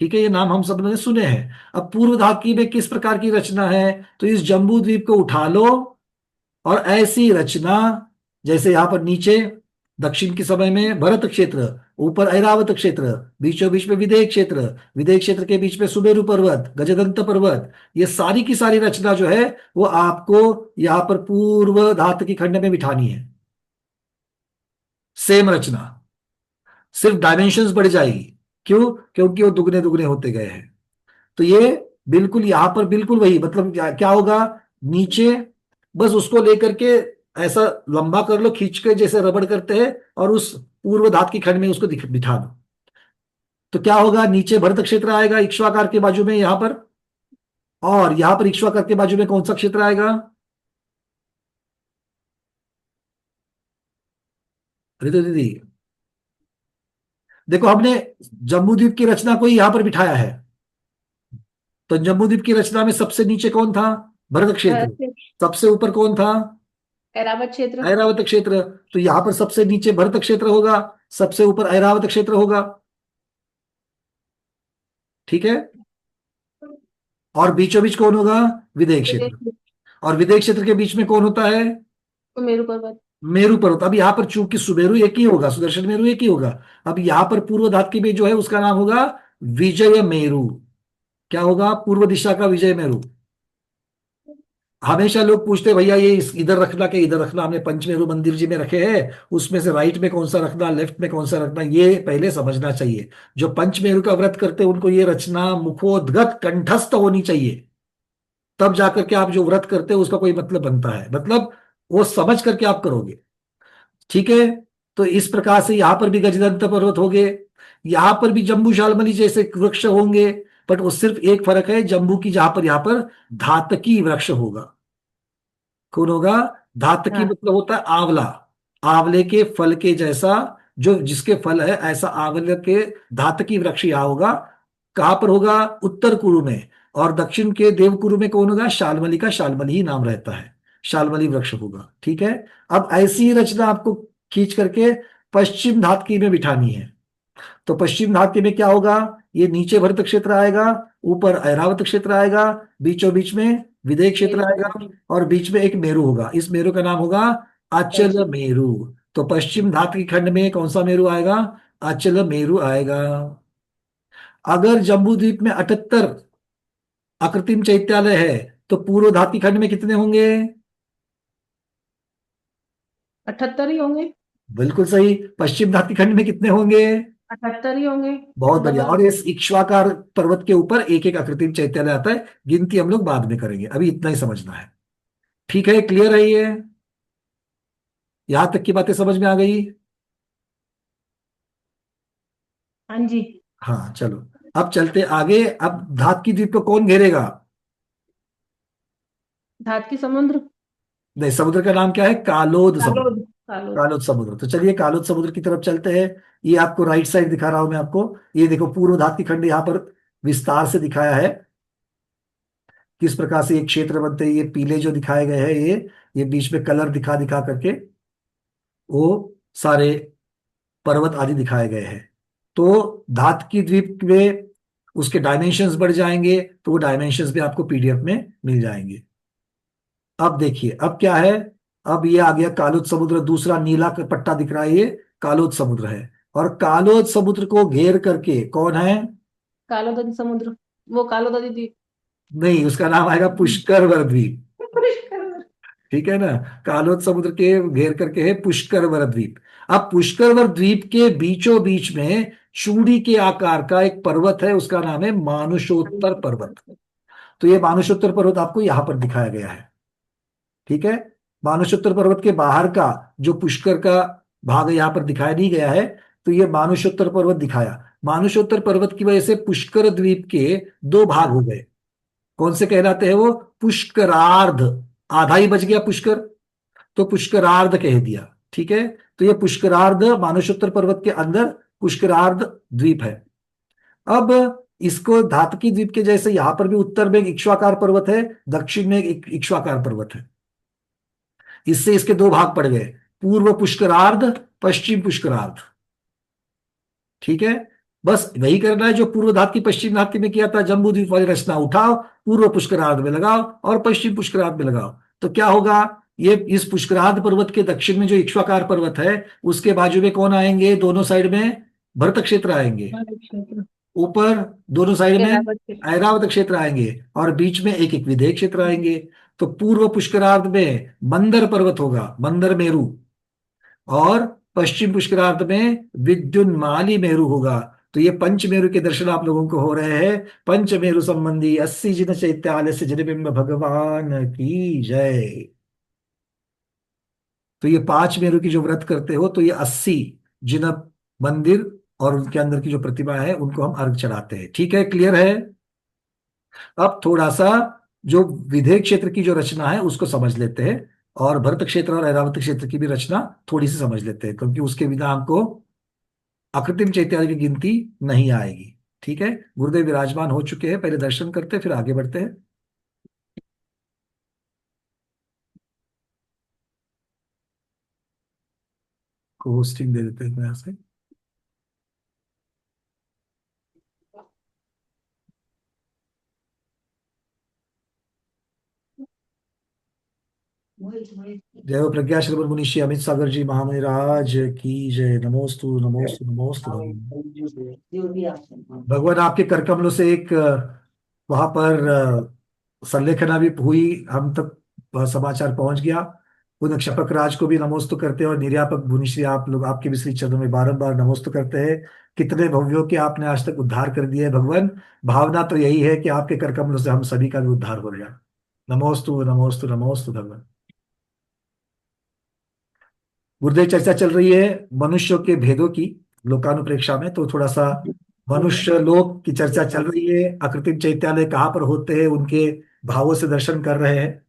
ठीक है, ये नाम हम सब ने सुने हैं। अब पूर्व धातकी में किस प्रकार की रचना है? तो इस जम्बू द्वीप को उठा लो और ऐसी रचना, जैसे यहां पर नीचे दक्षिण के समय में भरत क्षेत्र, ऊपर ऐरावत क्षेत्र, बीचों बीच में विंध्य क्षेत्र, विंध्य क्षेत्र के बीच में सुमेरु पर्वत, गजदंत पर्वत, ये सारी की सारी रचना जो है वो आपको यहां पर पूर्व धातकी खंड में बिठानी है। सेम रचना, सिर्फ डायमेंशंस बढ़ जाएगी। क्यों? क्योंकि वो दुगने दुगने होते गए हैं। तो ये बिल्कुल यहां पर बिल्कुल वही, मतलब क्या होगा? नीचे बस उसको लेकर के ऐसा लंबा कर लो, खींच के जैसे रबड़ करते हैं, और उस पूर्व धात की खंड में उसको बिठा दो। तो क्या होगा? नीचे भरत क्षेत्र आएगा इक्ष्वाकार के बाजू में यहां पर, और यहां पर इक्ष्वाकार के बाजू में कौन सा क्षेत्र आएगा? रितु दीदी देखो, हमने जम्बूद्वीप की रचना को ही यहां पर बिठाया है। तो जम्बूद्वीप की रचना में सबसे नीचे कौन था? भरत क्षेत्र। सबसे ऊपर कौन था? ऐरावत क्षेत्र। ऐरावत क्षेत्र। तो यहां पर सबसे नीचे भरत क्षेत्र होगा, सबसे ऊपर ऐरावत क्षेत्र होगा। ठीक है? और बीचों बीच कौन होगा? विंध्य क्षेत्र। और विंध्य क्षेत्र के बीच में कौन होता है? मेरू पर्वत। मेरू पर्वत। अब यहाँ पर चूंकि सुमेरु एक ही होगा, सुदर्शन मेरु एक ही होगा। अब यहाँ पर पूर्व धातकी में जो है उसका नाम होगा विजय मेरु। क्या होगा? पूर्व दिशा का विजय मेरु। हमेशा लोग पूछते हैं भैया ये इधर रखना कि इधर रखना, हमने पंचमेरु मंदिर जी में रखे हैं, उसमें से राइट में कौन सा रखना, लेफ्ट में कौन सा रखना, ये पहले समझना चाहिए। जो पंचमेरु का व्रत करते हैं उनको ये रचना मुखोद्गत कंठस्थ होनी चाहिए, तब जाकर के आप जो व्रत करते हो उसका कोई मतलब बनता है, मतलब वो समझ करके आप करोगे। ठीक है? तो इस प्रकार से यहां पर भी गजदंत पर्वत होंगे, यहां पर भी जम्बू शालमली जैसे वृक्ष होंगे, बट वो सिर्फ एक फर्क है जम्बू की, जहां पर यहां पर धातकी वृक्ष होगा। कौन होगा? धातकी हाँ। मतलब होता है आंवला, आंवले के फल के जैसा, जो जिसके फल है ऐसा आंवले के धातकी वृक्ष यहाँ होगा। कहां पर होगा? उत्तर कुरु में। और दक्षिण के देवकुरु में कौन होगा? शालमली का शालमली ही नाम रहता है, शालमली वृक्ष होगा। ठीक है? अब ऐसी ही रचना आपको खींच करके पश्चिम धातकी में बिठानी है। तो पश्चिम धातकी में क्या होगा? ये नीचे भरत क्षेत्र आएगा, ऊपर ऐरावत क्षेत्र आएगा, बीचों बीच में विंध्य क्षेत्र आएगा, और बीच में एक मेरु होगा। इस मेरु का नाम होगा अचल मेरु। तो पश्चिम धातकी खंड में कौन सा मेरु आएगा? अचल मेरु आएगा। अगर जम्बूद्वीप में 78 अकृत्रिम चैत्यालय है, तो पूर्व धातकी खंड में कितने होंगे? 78 ही होंगे। बिल्कुल सही। पश्चिम धातकी खंड में कितने होंगे? 78 ही होंगे। बहुत बढ़िया। और इस इक्ष्वाकार पर्वत के ऊपर एक एक आकृति चैत्यालय आता है, गिनती हम लोग बाद में करेंगे, अभी इतना ही समझना है। ठीक है? क्लियर है ये? यहां तक की बातें समझ में आ गई? हाँ जी। हाँ चलो, अब चलते आगे। अब धातकी द्वीप को कौन घेरेगा? धात की समुद्र। नहीं, समुद्र का नाम क्या है? कालोद समुद्र। कालोद। कालोद। कालोद समुद्र। तो चलिए कालोद समुद्र की तरफ चलते हैं। ये आपको राइट साइड दिखा रहा हूं मैं आपको। ये देखो पूर्व धात की खंड यहाँ पर विस्तार से दिखाया है, किस प्रकार से ये क्षेत्र बनते हैं। ये पीले जो दिखाए गए हैं, ये बीच में कलर दिखा दिखा करके वो सारे पर्वत आदि दिखाए गए हैं। तो धात की द्वीप में उसके डायमेंशंस बढ़ जाएंगे, तो वो डायमेंशंस भी आपको पीडीएफ में मिल जाएंगे। अब देखिए अब क्या है। अब ये आ गया कालोद समुद्र, दूसरा नीला पट्टा दिख रहा है, ये कालोद समुद्र है। और कालोद समुद्र को घेर करके कौन है? कालोद समुद्र, वो कालोद द्वीप। नहीं, उसका नाम आएगा पुष्कर द्वीप। ठीक है ना। कालोद समुद्र के घेर करके है पुष्कर द्वीप। अब पुष्कर द्वीप के बीचों बीच में चूड़ी के आकार का एक पर्वत है, उसका नाम है मानुषोत्तर पर्वत। तो ये मानुषोत्तर पर्वत आपको यहां पर दिखाया गया है। ठीक है। मानुषोत्तर पर्वत के बाहर का जो पुष्कर का भाग यहाँ पर दिखाया नहीं गया है, तो ये मानुषोत्तर पर्वत दिखाया। मानुषोत्तर पर्वत की वजह से पुष्कर द्वीप के दो भाग हो गए। कौन से कहलाते हैं वो? पुष्करार्ध। आधा ही बच गया पुष्कर, तो पुष्करार्ध कह दिया। ठीक है। तो ये पुष्करार्ध मानुषोत्तर पर्वत के अंदर पुष्करार्ध द्वीप है। अब इसको धातकी द्वीप के जैसे यहां पर भी उत्तर में एक इक्ष्वाकार पर्वत है, दक्षिण में एक इक्ष्वाकार पर्वत है। इससे इसके दो भाग पड़ गए, पूर्व पुष्करार्ध, पश्चिम पुष्करार्ध। ठीक है। बस वही करना है जो पूर्व धात की पश्चिम धात की में किया था। जम्बू द्वीप वाली रचना उठाओ, पूर्व पुष्करार्ध में लगाओ और पश्चिम पुष्करार्ध में लगाओ, तो क्या होगा? ये इस पुष्करार्ध पर्वत के दक्षिण में जो इक्ष्वाकार पर्वत है, उसके बाजू में कौन आएंगे? दोनों साइड में भरत क्षेत्र आएंगे, क्षेत्र। ऊपर दोनों साइड में ऐरावत क्षेत्र। ऐरावत क्षेत्र आएंगे, और बीच में एक एक विधेय क्षेत्र आएंगे। तो पूर्व पुष्करार्ध में मंदर पर्वत होगा, मंदर मेरु, और पश्चिम पुष्करार्ध में विद्युन्माली मेरु होगा। तो ये पंचमेरु के दर्शन आप लोगों को हो रहे हैं। पंचमेरु संबंधी 80 जिन चैत्यालय से जिनबिंब भगवान की जय। तो ये 5 मेरु की जो व्रत करते हो, तो ये 80 जिन मंदिर और उनके अंदर की जो प्रतिमा है उनको हम अर्घ चढ़ाते हैं। ठीक है, क्लियर है। अब थोड़ा सा जो विधेय क्षेत्र की जो रचना है उसको समझ लेते हैं, और भरत क्षेत्र और ऐरावत क्षेत्र की भी रचना थोड़ी सी समझ लेते हैं, क्योंकि उसके बिना हमको अकृत्रिम चैत्यालय की गिनती नहीं आएगी। ठीक है। गुरुदेव विराजमान हो चुके हैं, पहले दर्शन करते हैं फिर आगे बढ़ते हैं। को होस्टिंग दे देते हैं यहाँ से। जय हो प्रज्ञा श्रवण मुनिषि अमित सागर जी महामहिराज की जय। नमोस्तु नमोस्तु नमोस्तु भगवान। भगवान आपके कर कमलों से एक वहां पर संलेखना भी हुई, हम तक वह समाचार पहुंच गया। उन क्षपक राज को भी नमोस्तु करते हैं, और निर्यापक मुनिश्री आप लोग आपके भी श्री चरणों में बारंबार नमोस्तु करते हैं। कितने भव्यों के आपने आज तक उद्धार कर दिए भगवान। भावना तो यही है कि आपके कर कमलों से हम सभी का भी उद्धार हो जाए। नमोस्तु नमोस्तु नमोस्तु भगवान। गुरुदेव चर्चा चल रही है मनुष्यों के भेदों की लोकानुप्रेक्षा में, तो थोड़ा सा मनुष्य लोक की चर्चा चल रही है। अकृत्रिम चैत्यालय कहाँ पर होते हैं उनके भावों से दर्शन कर रहे हैं,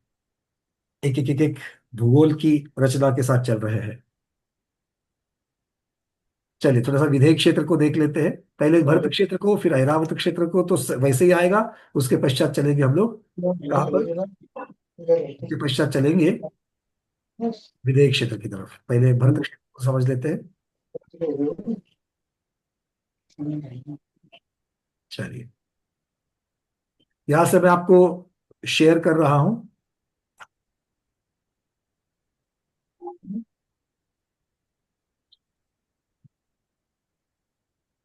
एक एक एक एक भूगोल की रचना के साथ चल रहे हैं। चलिए थोड़ा सा विधेय क्षेत्र को देख लेते हैं, पहले भरत क्षेत्र को फिर ऐरावत क्षेत्र को, तो वैसे ही आएगा। उसके पश्चात चलेंगे हम लोग कहाँ पर? उसके पश्चात चलेंगे विधेय क्षेत्र की तरफ। पहले भरत क्षेत्र को समझ लेते हैं। चलिए यहां से मैं आपको शेयर कर रहा हूं।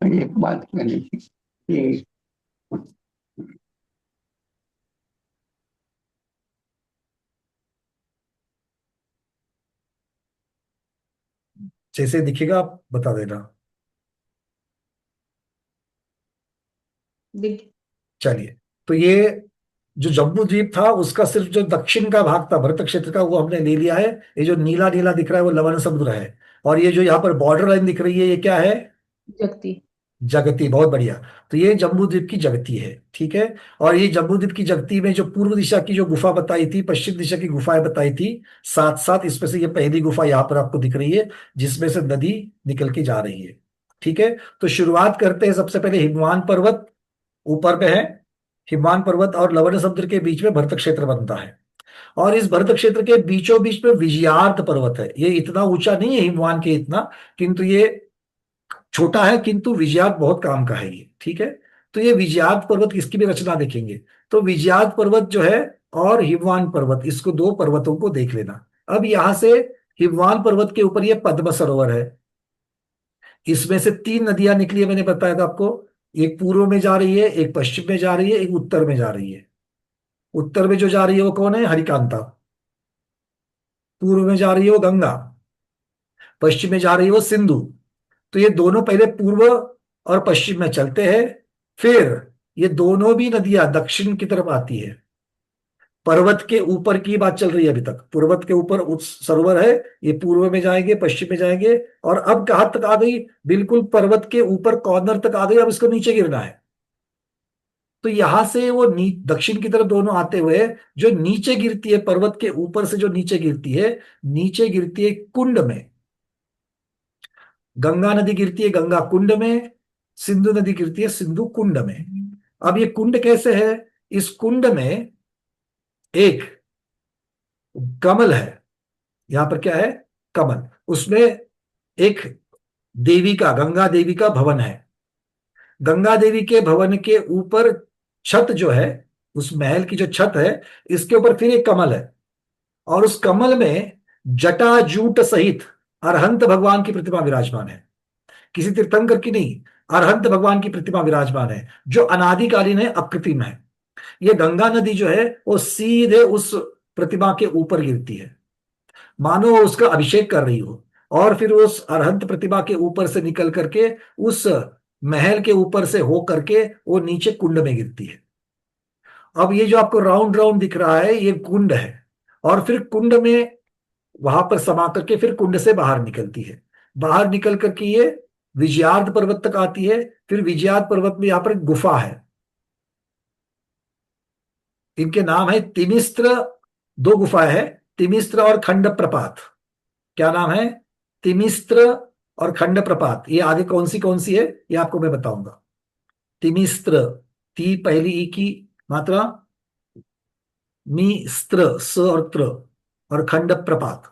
एक बात करनी थी कि जैसे दिखेगा आप बता देना। चलिए, तो ये जो जम्बू द्वीप था उसका सिर्फ जो दक्षिण का भाग था भरत क्षेत्र का, वो हमने ले लिया है। ये जो नीला नीला दिख रहा है वो लवण समुद्र है, और ये जो यहाँ पर बॉर्डर लाइन दिख रही है ये क्या है? जगती। जगती, बहुत बढ़िया। तो ये जम्बू द्वीप की जगती है, ठीक है। और ये जम्बू द्वीप की जगती में जो पूर्व दिशा की जो गुफा बताई थी, पश्चिम दिशा की गुफाएं बताई थी, साथ साथ इसमें से ये पहली गुफा यहाँ पर आपको दिख रही है, जिसमें से नदी निकल के जा रही है, ठीक है। तो शुरुआत करते हैं सबसे पहले हिमवान पर्वत ऊपर पे है। हिमवान पर्वत और लवण समुद्र के बीच में भरत क्षेत्र बनता है, और इस भरत क्षेत्र के बीचों बीच में विजयार्थ पर्वत है। ये इतना ऊंचा नहीं है हिमवान के इतना, किंतु ये छोटा है, किंतु विजयार्थ बहुत काम का है ये, ठीक है। तो ये विजयार्थ पर्वत, इसकी भी रचना देखेंगे। तो विजयार्थ पर्वत जो है और हिमवान पर्वत, इसको दो पर्वतों को देख लेना। अब यहां से हिमवान पर्वत के ऊपर ये पद्म सरोवर है। इसमें से तीन नदियां निकली है, मैंने बताया था आपको। एक पूर्व में जा रही है, एक पश्चिम में जा रही है, एक उत्तर में जा रही है। उत्तर में जो जा रही है वो कौन है? हरिकांता। पूर्व में जा रही है वो गंगा। पश्चिम में जा रही है वो सिंधु। तो ये दोनों पहले पूर्व और पश्चिम में चलते हैं, फिर ये दोनों भी नदियां दक्षिण की तरफ आती है। पर्वत के ऊपर की बात चल रही है अभी तक। पर्वत के ऊपर सरोवर है, ये पूर्व में जाएंगे, पश्चिम में जाएंगे, और अब कहां तक आ गई? बिल्कुल पर्वत के ऊपर कॉर्नर तक आ गई। अब इसको नीचे गिरना है। तो यहां से वो दक्षिण की तरफ दोनों आते हुए जो नीचे गिरती है, पर्वत के ऊपर से जो नीचे गिरती है, नीचे गिरती है कुंड में। गंगा नदी गिरती है गंगा कुंड में, सिंधु नदी गिरती है सिंधु कुंड में। अब ये कुंड कैसे है? इस कुंड में एक कमल है। यहां पर क्या है? कमल। उसमें एक देवी का, गंगा देवी का भवन है। गंगा देवी के भवन के ऊपर छत जो है, उस महल की जो छत है, इसके ऊपर फिर एक कमल है, और उस कमल में जटाजूट सहित अरहंत भगवान की प्रतिमा विराजमान है। किसी तीर्थंकर की नहीं, अरहंत भगवान की प्रतिमा विराजमान है, जो अनादिकालीन है, अकृत्रिम है। ये गंगा नदी जो है वो सीधे उस प्रतिमा के ऊपर गिरती है, मानो वो उसका अभिषेक कर रही हो, और फिर उस अरहंत प्रतिमा के ऊपर से निकल करके उस महल के ऊपर से हो करके वो नीचे कुंड में गिरती है। अब ये जो आपको राउंड राउंड दिख रहा है, ये कुंड है, और फिर कुंड में वहां पर समा करके फिर कुंड से बाहर निकलती है। बाहर निकल करके ये विजयार्थ पर्वत तक आती है। फिर विजयार्थ पर्वत में यहां पर एक गुफा है। इनके नाम है तिमिस्त्र। दो गुफाएं हैं, तिमिस्त्र और खंड प्रपात। क्या नाम है? तिमिस्त्र और खंड प्रपात। ये आगे कौन सी है ये आपको मैं बताऊंगा। तिमिस्त्र, ती पहली ई की मात्रा, मी स्त्र, स और त्र, और खंड प्रपात।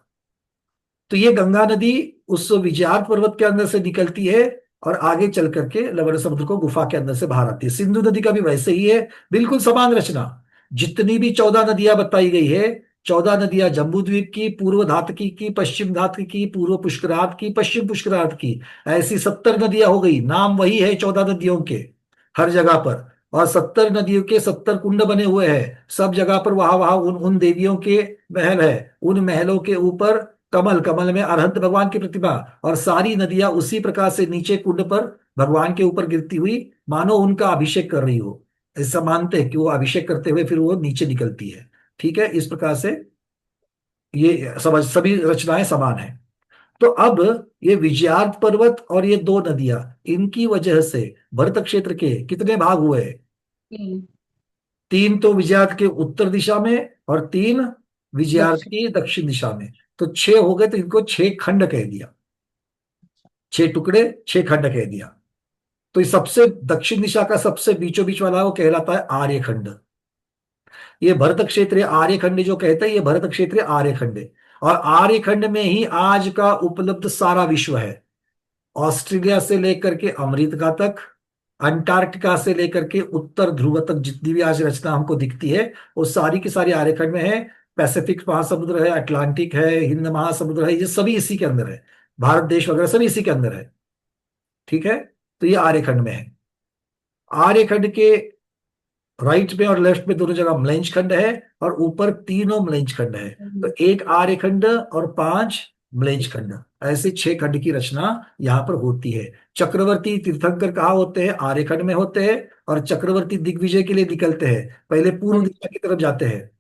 तो ये गंगा नदी उस विजयार्थ पर्वत के अंदर से निकलती है और आगे चल करके लवण समुद्र को गुफा के अंदर से बाहर आती है। सिंधु नदी का भी वैसे ही है, बिल्कुल समान रचना। जितनी भी 14 नदियां बताई गई है, 14 नदियां जम्बू द्वीप की, पूर्व धातकी की, पश्चिम धातकी की, पूर्व पुष्करार्ध की, पश्चिम पुष्करार्ध की, ऐसी 70 नदियां हो गई। नाम वही है 14 नदियों के हर जगह पर, और 70 नदियों के 70 कुंड बने हुए हैं सब जगह पर। वहां वहां उन उन देवियों के महल है, उन महलों के ऊपर कमल, कमल में अरहंत भगवान की प्रतिमा, और सारी नदियां उसी प्रकार से नीचे कुंड पर भगवान के ऊपर गिरती हुई मानो उनका अभिषेक कर रही हो। ऐसा मानते हैं कि वो अभिषेक करते हुए फिर वो नीचे निकलती है, ठीक है। इस प्रकार से ये समझ, सभी रचनाएं समान है। तो अब ये विजयार्थ पर्वत और ये दो नदियां, इनकी वजह से भरत क्षेत्र के कितने भाग हुए? तीन। तीन तो विजयार्थ के उत्तर दिशा में और तीन विजयार्थ की दक्षिण दिशा में। तो 6 हो गए। तो इनको 6 खंड कह दिया, 6 टुकड़े, 6 खंड कह दिया। तो इस सबसे दक्षिण दिशा का सबसे बीचों बीच वाला वो कहलाता है आर्यखंड। ये भरत क्षेत्र आर्यखंड जो कहते हैं, ये भरत क्षेत्र आर्यखंड है। और आर्यखंड में ही आज का उपलब्ध सारा विश्व है। ऑस्ट्रेलिया से लेकर के अमेरिका तक, अंटार्कटिका से लेकर के उत्तर ध्रुव तक, जितनी भी आज रचना हमको दिखती है वो सारी की सारी आर्यखंड में है। पैसिफिक महासमुद्र है, अटलांटिक है, हिंद महासमुद्र है, ये सभी इसी के अंदर है। भारत देश वगैरह सभी इसी के अंदर है, ठीक है। तो ये आर्यखंड में है। आर्यखंड के राइट में और लेफ्ट में दोनों जगह मलैंज खंड है, और ऊपर तीनों मलैंज खंड है। तो एक आर्यखंड और 5 मलैंज खंड, ऐसे 6 खंड की रचना यहाँ पर होती है। चक्रवर्ती तीर्थंकर कहाँ होते हैं? आर्यखंड में होते हैं। और चक्रवर्ती दिग्विजय के लिए निकलते हैं, पहले पूर्व दिशा की तरफ जाते हैं।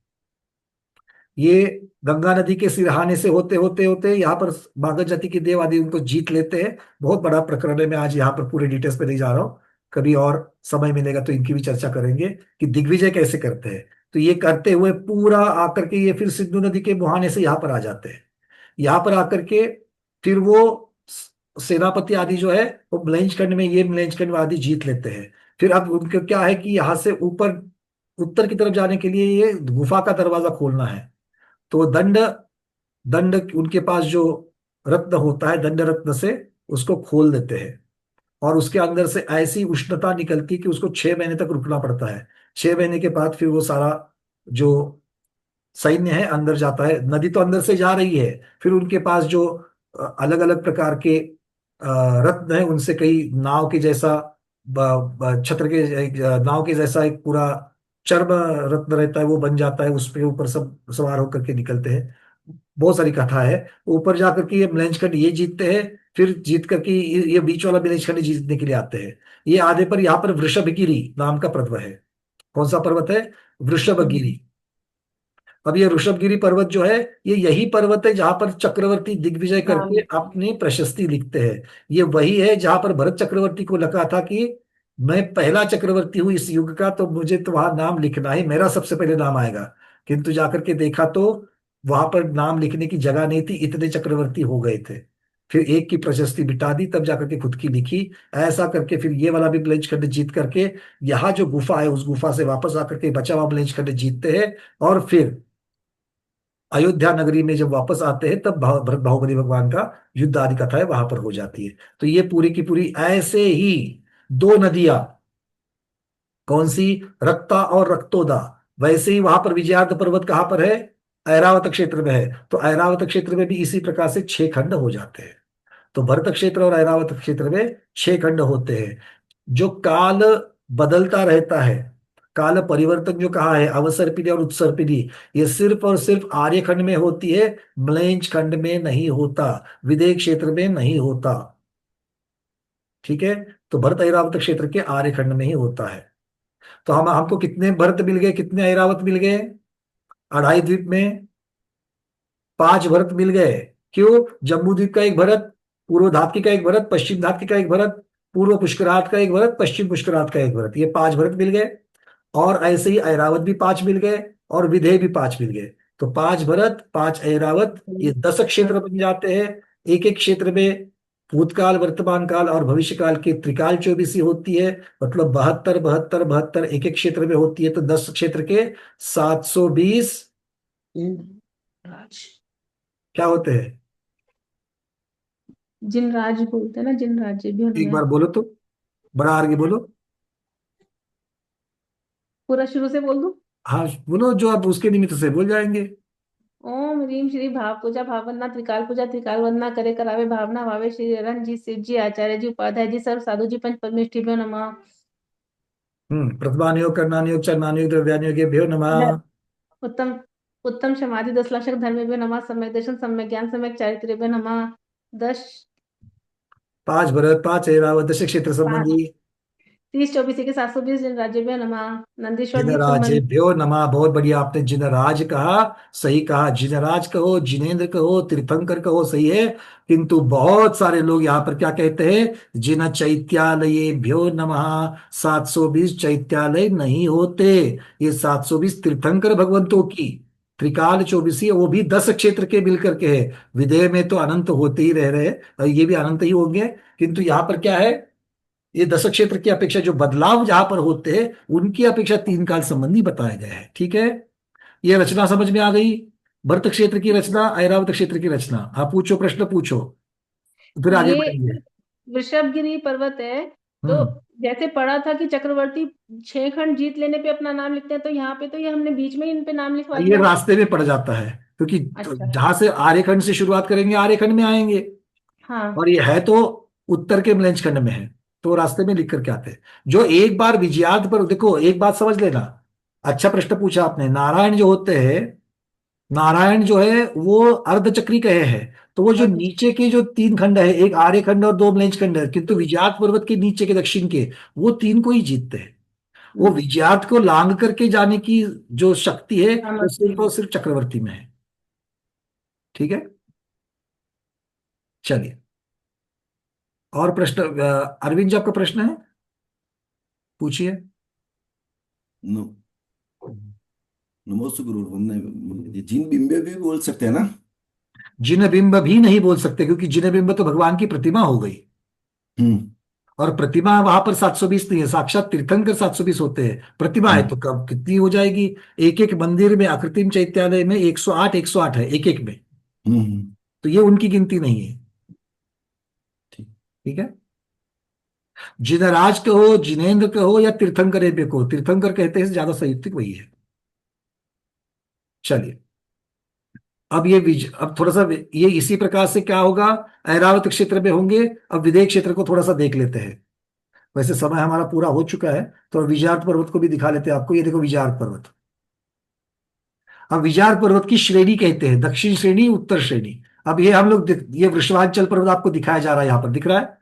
ये गंगा नदी के सिरहाने से होते होते होते यहाँ पर बागज जाति के देव आदि उनको जीत लेते हैं। बहुत बड़ा प्रकरण है, मैं आज यहाँ पर पूरे डिटेल्स पे नहीं जा रहा हूँ। कभी और समय मिलेगा तो इनकी भी चर्चा करेंगे कि दिग्विजय कैसे करते हैं। तो ये करते हुए पूरा आकर के ये फिर सिंधु नदी के मुहाने से यहाँ पर आ जाते हैं। यहाँ पर आकर के फिर वो सेनापति आदि जो है वो मलंजखंड में, ये मलंजखंड आदि जीत लेते हैं। फिर अब उनका क्या है कि यहाँ से ऊपर उत्तर की तरफ जाने के लिए ये गुफा का दरवाजा खोलना है। तो दंड दंड उनके पास जो रत्न होता है, दंड रत्न से उसको खोल देते हैं। और उसके अंदर से ऐसी उष्णता निकलती कि उसको 6 महीने तक रुकना पड़ता है। 6 महीने के बाद फिर वो सारा जो सैन्य है अंदर जाता है। नदी तो अंदर से जा रही है, फिर उनके पास जो अलग अलग प्रकार के रत्न है, उनसे कई नाव के जैसा छत्र के नाव के जैसा एक पूरा चर्म रत्न रहता है, वो बन जाता है। उस पे ऊपर सब सवार होकर के निकलते हैं। बहुत सारी कथा है। ऊपर जाकर के ये मलंजखंड ये जीतते हैं। फिर जीत करके ये बीच वाला मलंजखंड जीतने के लिए आते हैं। ये आधे पर यहाँ पर वृषभगिरी नाम का पर्वत है। कौन सा पर्वत है? वृषभगिरी। अब ये ऋषभगिरी पर्वत जो है, ये यही पर्वत है जहां पर चक्रवर्ती दिग्विजय करके अपनी प्रशस्ति लिखते हैं। ये वही है जहां पर भरत चक्रवर्ती को लगा था कि मैं पहला चक्रवर्ती हूं इस युग का, तो मुझे तो वहां नाम लिखना ही, मेरा सबसे पहले नाम आएगा। किंतु जाकर के देखा तो वहां पर नाम लिखने की जगह नहीं थी, इतने चक्रवर्ती हो गए थे। फिर एक की प्रशस्ति बिटा दी, तब जाकर के खुद की लिखी। ऐसा करके फिर ये वाला भी मलंजखंड जीत करके यहाँ जो गुफा है उस गुफा से वापस आकर के बचा हुआ मलंजखंड जीतते हैं। और फिर अयोध्या नगरी में जब वापस आते हैं तब भरत बाहुबली भगवान का युद्ध आदि कथा है वहां पर हो जाती है। तो ये पूरी की पूरी ऐसे ही दो नदियां, कौन सी? रक्ता और रक्तोदा। वैसे ही वहां पर विजयार्थ पर्वत कहाँ पर है? ऐरावत क्षेत्र में है। तो ऐरावत क्षेत्र में भी इसी प्रकार से 6 खंड हो जाते हैं। तो भरत क्षेत्र और ऐरावत क्षेत्र में 6 खंड होते हैं। जो काल बदलता रहता है, काल परिवर्तन जो कहा है, अवसर पीढ़ी और उत्सर पीढ़ी, ये सिर्फ और सिर्फ आर्यखंड में होती है, मलंज खंड में नहीं होता, विदेह क्षेत्र में नहीं होता। ठीक है? तो भरत ऐरावत क्षेत्र के आर्यखंड में ही होता है। तो हमको कितने भरत मिल गए, कितने ऐरावत मिल गए? 2.5 द्वीप में 5 भरत मिल गए। क्यों? जम्बू द्वीप का एक भरत, पूर्व धातकी का एक भरत, पश्चिम धातकी का एक भरत, पूर्व पुष्करात का एक भरत, पश्चिम पुष्करात का एक भरत, ये 5 भरत मिल गए। और ऐसे ही ऐरावत भी 5 मिल गए और विदेह भी 5 मिल गए। तो 5 भरत 5 ऐरावत, ये 10 क्षेत्र बन जाते हैं। एक एक क्षेत्र में भूतकाल, वर्तमान काल और भविष्य काल की त्रिकाल 24 होती है। मतलब 72 72 72 एक एक क्षेत्र में होती है। तो 10 क्षेत्र के 720 क्या होते हैं? जिन राज बोलते हैं ना, जिन राज्य भी एक उनमें बार बोलो तो, बड़ा आगे बोलो। पूरा शुरू से बोल दो। हाँ बोलो, जो आप उसके निमित्त से बोल जाएंगे। ओम ह्रीम श्री भाव पूजा भावन्ना त्रिकाल पूजा त्रिकाल वंदना करे करावे भावना भावे श्री रणजीत शिव जी आचार्य जी उपाध्याय जी सर्व साधु जी पंच परमेष्ठिभ्यो नमः। प्रथमानुयोग कर्णानुयोग चरणानुयोग द्रव्यानुयोगेभ्यो नमः। उत्तम उत्तम समाधि 10 लक्षक धर्मेभ्यो नमः। सम्यक दर्शन सम्यक ज्ञान सम्यक चारित्र्यभ्यो नमः। 10 5 भरत 5 ऐरावत 10 क्षेत्र संबंधी। 30 24 के 720 जिन राज्यभ्यो नमः। नंदीश्वर द्वीप संबंधी जिनराजेभ्यो नमः। बहुत बढ़िया, आपने जिनराज कहा, सही कहा। जिनराज कहो, जिनेन्द्र कहो, तीर्थंकर कहो, सही है। किंतु बहुत सारे लोग यहाँ पर क्या कहते हैं? जिन चैत्यालयेभ्यो नमः। 720 चैत्यालय नहीं होते, ये 720 तीर्थंकर भगवंतों की त्रिकाल 24, वो भी 10 क्षेत्र के मिलकर के है। विदेह में तो अनंत होते ही रह रहे, ये भी अनंत ही होंगे। किंतु यहाँ पर क्या है? ये 10 क्षेत्र की अपेक्षा जो बदलाव जहां पर होते हैं उनकी अपेक्षा 3 काल संबंधी बताया गया है। ठीक है? ये रचना समझ में आ गई? भरत क्षेत्र की रचना, ऐरावत क्षेत्र की रचना। आप पूछो, प्रश्न पूछो, फिर आगे ये बढ़ेंगे। वृषभगिरी पर्वत है। तो हम्म जैसे पढ़ा था कि चक्रवर्ती 6 खंड जीत लेने पे अपना नाम लिखते हैं, तो यहाँ पे तो ये हमने बीच में ही इन पे नाम लिखवा ये दिया। रास्ते में पड़ जाता है, क्योंकि अच्छा। जहां से आर्यखंड से शुरुआत करेंगे आर्यखंड में आएंगे। हाँ और ये है तो उत्तर के मलंजखंड में है, तो रास्ते में लिख करके आते हैं। जो एक बार विजयार्थ पर, देखो एक बात समझ लेना, अच्छा प्रश्न पूछा आपने। नारायण जो होते हैं, नारायण जो है वो अर्धचक्री कहे हैं। तो वो जो नीचे के जो 3 खंड है, एक आर्यखंड और 2 मलंजखंड है, किंतु विजयार्थ पर्वत के नीचे के दक्षिण के वो 3 को ही जीतते हैं। वो विजयार्थ को लांग करके जाने की जो शक्ति है वो सिर्फ और सिर्फ चक्रवर्ती में है। ठीक है, चलिए। और प्रश्न, अरविंद जी आपका प्रश्न है, पूछिए। नो, नमोस्तु गुरु वंदना। जिन बिंबे भी बोल सकते हैं ना? जिन बिंब भी नहीं बोल सकते, क्योंकि जिन बिंब तो भगवान की प्रतिमा हो गई, हम्म और प्रतिमा वहां पर 720 नहीं है, साक्षात तीर्थंकर 720 होते हैं। प्रतिमा है तो कब कितनी हो जाएगी? एक एक मंदिर में, आकृतिम चैत्यालय में 108 108 है एक एक में, हम्म तो ये उनकी गिनती नहीं है। ठीक। ठीक है, जिनराज कहो, जिनेन्द्र कहो, या तीर्थंकर एक कहो, तीर्थंकर कहते हैं ज्यादा संयुक्तिक वही है। चलिए, अब अब थोड़ा सा ये इसी प्रकार से क्या होगा, ऐरावत क्षेत्र में होंगे। अब विदेह क्षेत्र को थोड़ा सा देख लेते हैं। वैसे समय हमारा पूरा हो चुका है, तो विजार्थ पर्वत को भी दिखा लेते हैं आपको। ये देखो विजार्थ पर्वत। अब विजार्थ पर्वत की श्रेणी कहते हैं, दक्षिण श्रेणी, उत्तर श्रेणी। अब ये हम लोग ये वृषभांचल पर्वत आपको दिखाया जा रहा है, यहां पर दिख रहा है,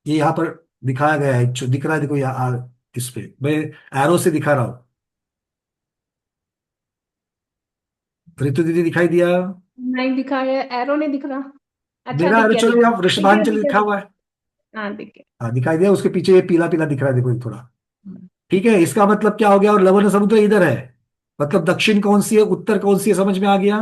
ये यहां पर दिखाया गया है, जो दिख रहा है देखो यहाँ इस पे मैं एरो से दिखा रहा हूं। ऋतु दीदी दिखाई दिया? नहीं दिखा है, एरो नहीं दिख रहा। अच्छा मेरा दिख एरो, गया, चलो दिख यहाँ गया, वृषभांचल दिख गया, लिखा हुआ है। हाँ दिख गया। हाँ दिखाई दिया, उसके पीछे ये पीला पीला दिख रहा है देखो ये थोड़ा। ठीक है, इसका मतलब क्या हो गया, और लवण समुद्र इधर है, मतलब दक्षिण कौन सी है, उत्तर कौन सी है, समझ में आ गया?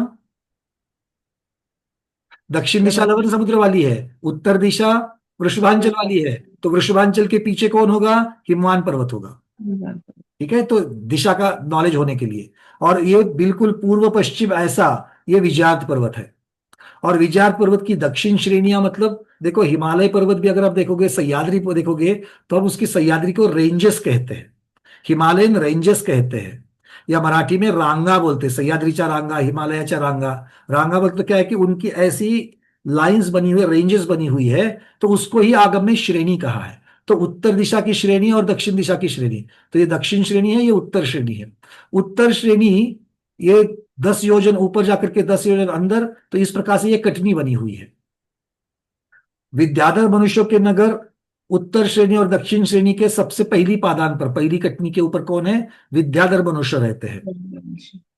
दक्षिण दिशा लवण समुद्र वाली है, उत्तर दिशा वृषभांचल वाली है, तो वृषभांचल के पीछे कौन होगा, हिमवान पर्वत होगा। ठीक है, तो दिशा का नॉलेज होने के लिए। और ये बिल्कुल पूर्व पश्चिम ऐसा ये विजार्थ पर्वत है। और विजार्थ पर्वत की दक्षिण श्रेणियां, मतलब देखो हिमालय पर्वत भी अगर आप देखोगे, सह्याद्री को देखोगे, तो हम उसकी सह्याद्री को रेंजेस कहते हैं, हिमालयन रेंजेस कहते हैं, या मराठी में रांगा बोलते हैं, सह्याद्रीच्या रांगा, हिमालयाच्या रांगा। रांगा मतलब क्या है कि उनकी ऐसी लाइंस बनी हुई, रेंजेस बनी हुई है, तो उसको ही आगम में श्रेणी कहा है। तो उत्तर दिशा की श्रेणी और दक्षिण दिशा की श्रेणी, तो ये दक्षिण श्रेणी है, ये उत्तर श्रेणी है। उत्तर श्रेणी ये 10 योजन ऊपर जाकर के 10 योजन अंदर, तो इस प्रकार से ये कटनी बनी हुई है। विद्याधर मनुष्यों के नगर उत्तर श्रेणी और दक्षिण श्रेणी के सबसे पहली पादान पर, पहली कटनी के ऊपर कौन है, विद्याधर मनुष्य रहते हैं,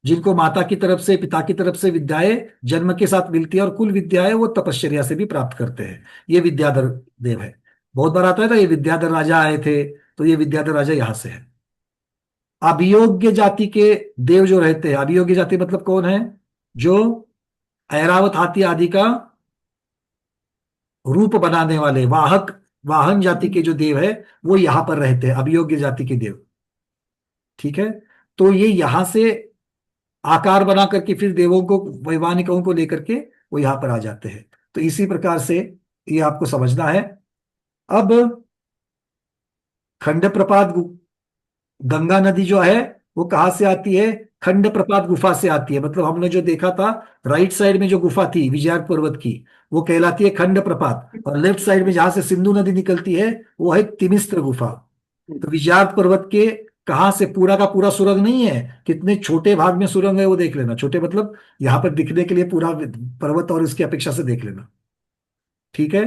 जिनको माता की तरफ से, पिता की तरफ से विद्याएं जन्म के साथ मिलती है, और कुल विद्याएं वो तपश्चर्या से भी प्राप्त करते हैं। ये विद्याधर देव है। बहुत बार आता है ना, ये विद्याधर राजा आए थे, तो ये विद्याधर राजा यहां से है। अभियोग्य जाति के देव जो रहते हैं, अभियोग्य जाति मतलब कौन है, जो ऐरावत हाथी आदि का रूप बनाने वाले वाहक, वाहन जाति के जो देव है, वो यहां पर रहते हैं, अभियोग्य जाति के देव। ठीक है, तो ये यहां से आकार बना करके फिर देवों को, वैमानिकों को लेकर के वो यहां पर आ जाते हैं। तो इसी प्रकार से ये आपको समझना है। अब खंड प्रपात गंगा नदी जो है वो कहां से आती है, खंड प्रपात गुफा से आती है। मतलब हमने जो देखा था, राइट साइड में जो गुफा थी विजयार्थ पर्वत की, वो कहलाती है खंड प्रपात, और लेफ्ट साइड में जहां से सिंधु नदी निकलती है वो है तिमिस्त्र गुफा। तो विजयार्थ पर्वत के कहां से, पूरा का पूरा सुरंग नहीं है, कितने छोटे भाग में सुरंग है वो देख लेना। छोटे मतलब यहां पर दिखने के लिए पूरा पर्वत और इसकी अपेक्षा से देख लेना। ठीक है,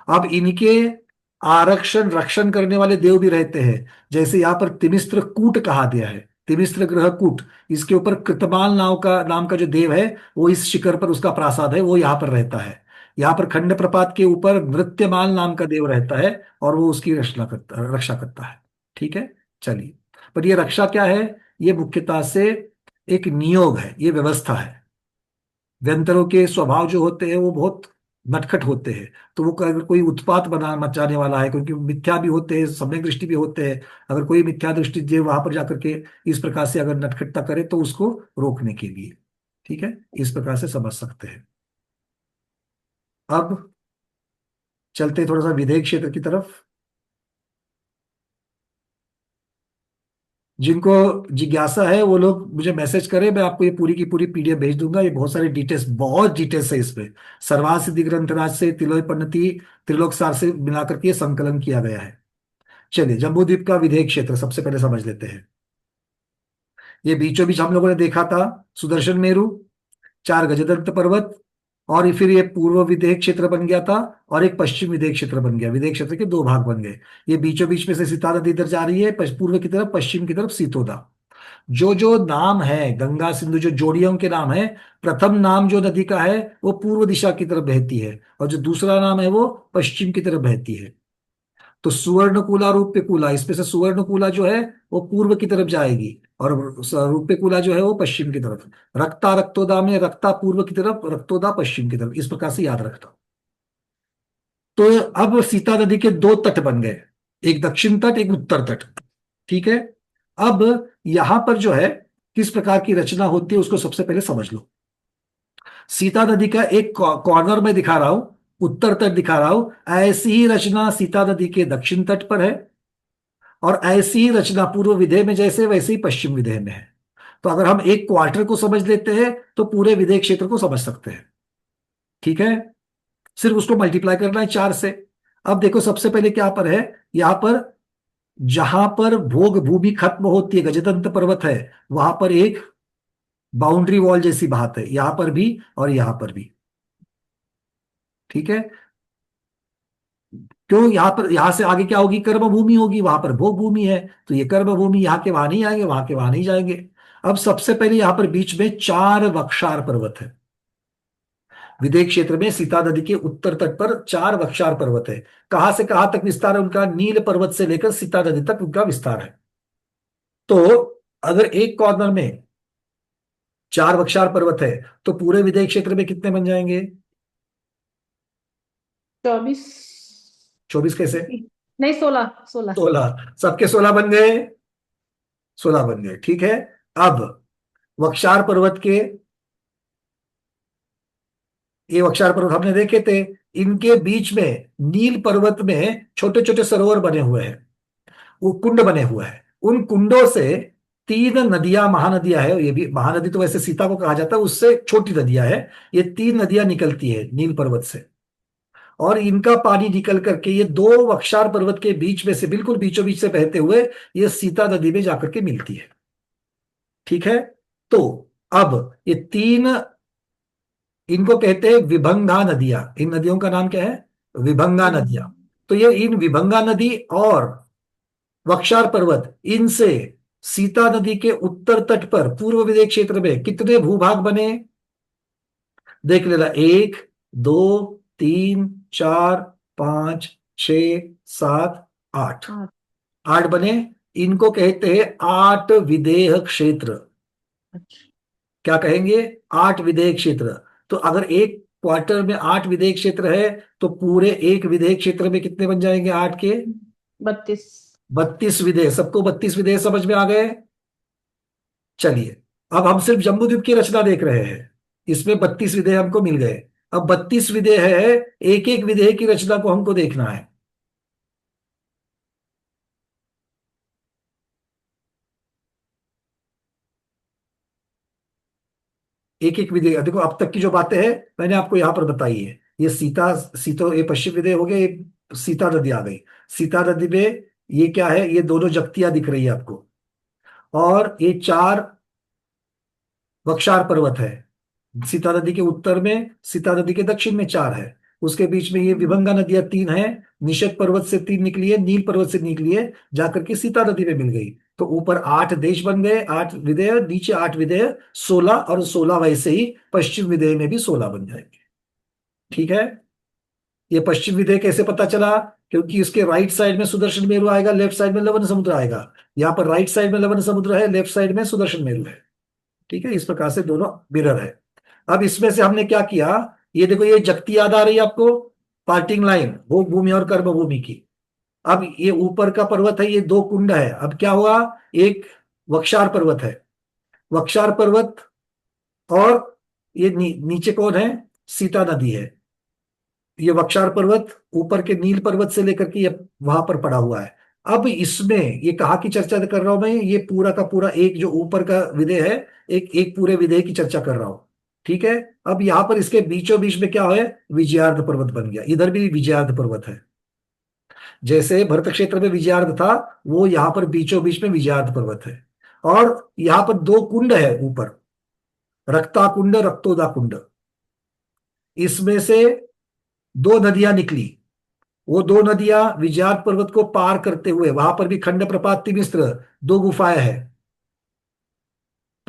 अब इनके आरक्षण रक्षण करने वाले देव भी रहते हैं। जैसे यहाँ पर तिमिस्त्र कूट कहा गया है, तिमिस्त्र ग्रह कूट, इसके ऊपर कृतमाल नाम का जो देव है, वो इस शिखर पर उसका प्रासाद है, वो यहाँ पर रहता है। यहाँ पर खंड प्रपात के ऊपर नृत्यमाल नाम का देव रहता है, और वो उसकी रक्षा करता है। ठीक है, चलिए। पर ये रक्षा क्या है, ये मुख्यतः से एक नियोग है, ये व्यवस्था है। व्यंतरों के स्वभाव जो होते हैं वो बहुत नटखट होते हैं, तो वो अगर कोई उत्पात मचाने वाला है, क्योंकि मिथ्या भी होते हैं, सम्यक दृष्टि भी होते हैं, अगर कोई मिथ्या दृष्टि जो वहां पर जाकर के इस प्रकार से अगर नटखटता करे, तो उसको रोकने के लिए, ठीक है, इस प्रकार से समझ सकते हैं। अब चलते थोड़ा सा विधेय क्षेत्र की तरफ। जिनको जिज्ञासा है वो लोग मुझे मैसेज करें, मैं आपको ये पूरी की पूरी पीडीएफ भेज दूंगा। ये बहुत सारे डिटेल्स, बहुत डिटेल्स है इसमें। सर्वार्थ सिद्धि ग्रंथराज से, तिलोक पन्नति, त्रिलोक सार से मिलाकर के संकलन किया गया है। चलिए, जम्बूद्वीप का विधेय क्षेत्र सबसे पहले समझ लेते हैं। ये बीचों बीच हम लोगों ने देखा था सुदर्शन मेरु, 4 गजदंत पर्वत, और फिर ये पूर्व विधेय क्षेत्र बन गया था, और एक पश्चिम विधेय क्षेत्र बन गया। विधेय क्षेत्र के 2 भाग बन गए। ये बीचों बीच में से सीता नदी इधर जा रही है, पूर्व की तरफ, पश्चिम की तरफ सीतोदा। जो जो नाम है गंगा सिंधु जो जोड़ियों के नाम है, प्रथम नाम जो नदी का है वो पूर्व दिशा की तरफ बहती है, और जो दूसरा नाम है वो पश्चिम की तरफ बहती है। तो सुवर्णकूला रूप्यकूला, इसमें से सुवर्णकूला जो है वो पूर्व की तरफ जाएगी, और रूप्यकूला जो है वो पश्चिम की तरफ। रक्ता रक्तोदा में रक्ता पूर्व की तरफ, रक्तोदा पश्चिम की तरफ, इस प्रकार से याद रखता। तो अब सीता नदी के दो तट बन गए, एक दक्षिण तट एक उत्तर तट। ठीक है, अब यहां पर जो है किस प्रकार की रचना होती है उसको सबसे पहले समझ लो। सीता नदी का एक कॉर्नर में दिखा रहा हूं, उत्तर तट दिखा रहा हूं, ऐसी ही रचना सीता नदी के दक्षिण तट पर है, और ऐसी ही रचना पूर्व विधेय में जैसे वैसे ही पश्चिम विधेय में है। तो अगर हम एक क्वार्टर को समझ लेते हैं तो पूरे विधेय क्षेत्र को समझ सकते हैं। ठीक है, सिर्फ उसको मल्टीप्लाई करना है 4 से। अब देखो सबसे पहले क्या पर है, यहां पर जहां पर भोग भूमि खत्म होती है, गजदंत पर्वत है, वहां पर एक बाउंड्री वॉल जैसी बात है, यहां पर भी और यहां पर भी। ठीक है, क्यों, यहां पर यहां से आगे क्या होगी, कर्म भूमि होगी, वहां पर भोग भूमि है, तो ये कर्म भूमि यहां के वहां नहीं आएंगे, वहां के वहां नहीं जाएंगे। अब सबसे पहले यहां पर बीच में 4 वक्षार पर्वत है। विदेह क्षेत्र में सीता नदी के उत्तर तट पर 4 वक्षार पर्वत है। कहां से कहां तक विस्तार है उनका, नील पर्वत से लेकर सीता नदी तक उनका विस्तार है। तो अगर एक कॉर्नर में 4 वक्षार पर्वत है तो पूरे विदेह क्षेत्र में कितने बन जाएंगे, 24 24 कैसे, नहीं 16 16 16, सबके 16 बन गए, 16 बन गए। ठीक है, अब वक्षार पर्वत के, ये वक्षार पर्वत हमने देखे थे, इनके बीच में नील पर्वत में छोटे छोटे सरोवर बने हुए हैं, वो कुंड बने हुए हैं। उन कुंडों से 3 नदियां, महानदियां है, ये भी महानदी तो वैसे सीता को कहा जाता है, उससे छोटी नदियां है, ये 3 नदियां निकलती है नील पर्वत से, और इनका पानी निकल करके ये 2 वक्षार पर्वत के बीच में से, बिल्कुल बीचों बीच से बहते हुए ये सीता नदी में जाकर के मिलती है। ठीक है, तो अब ये 3, इनको कहते हैं विभंगा नदियां। इन नदियों का नाम क्या है, विभंगा नदियां। तो ये इन विभंगा नदी और वक्षार पर्वत, इनसे सीता नदी के उत्तर तट पर पूर्व विदेह क्षेत्र में कितने भूभाग बने, देख लेना, 1 2 3 4 5 6 7 8, 8 बने। इनको कहते हैं 8 विदेह क्षेत्र। क्या कहेंगे, 8 विदेह क्षेत्र। तो अगर एक क्वार्टर में 8 विदेह क्षेत्र है तो पूरे एक विदेह क्षेत्र में कितने बन जाएंगे, 8 के 32 32 विदेह। सबको 32 विदेह समझ में आ गए। चलिए, अब हम सिर्फ जम्बूद्वीप की रचना देख रहे हैं, इसमें 32 विदेह हमको मिल गए। अब 32 विदेह है, एक एक विदेह की रचना को हमको देखना है। एक एक विदेह देखो, अब तक की जो बातें हैं मैंने आपको यहां पर बताई है। ये सीतो ये पश्चिम विदेह हो गया, ये सीता नदी आ गई। सीता नदी में ये क्या है, ये दोनों जगतियां दिख रही है आपको, और ये 4 वक्षार पर्वत है। सीता नदी के उत्तर में, सीता नदी के दक्षिण में 4 है, उसके बीच में ये विभंगा नदियां 3 है, निषद पर्वत से 3 निकली है, नील पर्वत से निकली है, जाकर के सीता नदी में मिल गई। तो ऊपर 8 देश बन गए, 8 विदेह, नीचे 8 विदेह, 16, और 16 वैसे ही पश्चिम विदेह में भी 16 बन जाएंगे। ठीक है, ये पश्चिम विदेह कैसे पता चला, क्योंकि इसके राइट साइड में सुदर्शन मेरु आएगा, लेफ्ट साइड में लवण समुद्र आएगा। यहाँ पर राइट साइड में लवण समुद्र है, लेफ्ट साइड में सुदर्शन मेरु है। ठीक है, इस प्रकार से दोनों मिरर है। अब इसमें से हमने क्या किया, ये देखो, ये जगती याद आ रही है आपको, पार्टिंग लाइन भोग भूमि और कर्म भूमि की। अब ये ऊपर का पर्वत है, ये 2 कुंड है। अब क्या हुआ, एक वक्षार पर्वत है, वक्षार पर्वत, और ये नीचे कौन है, सीता नदी है। ये वक्षार पर्वत ऊपर के नील पर्वत से लेकर के ये वहां पर पड़ा हुआ है। अब इसमें ये कहा की चर्चा कर रहा हूं मैं, ये पूरा का पूरा एक जो ऊपर का विदेह है, एक एक पूरे विदेह की चर्चा कर रहा हूं। ठीक है, अब यहां पर इसके बीचों बीच में क्या है, विजयार्ध पर्वत बन गया। इधर भी विजयार्ध पर्वत है, जैसे भरत क्षेत्र में विजयार्ध था, वो यहां पर बीचों बीच में विजयार्ध पर्वत है। और यहां पर 2 कुंड है ऊपर, रक्ता कुंड, रक्तोदा कुंड। इसमें से 2 नदियां निकली, वो 2 नदियां विजयार्ध पर्वत को पार करते हुए, वहां पर भी खंड प्रपात, मिश्र, 2 गुफाएं हैं।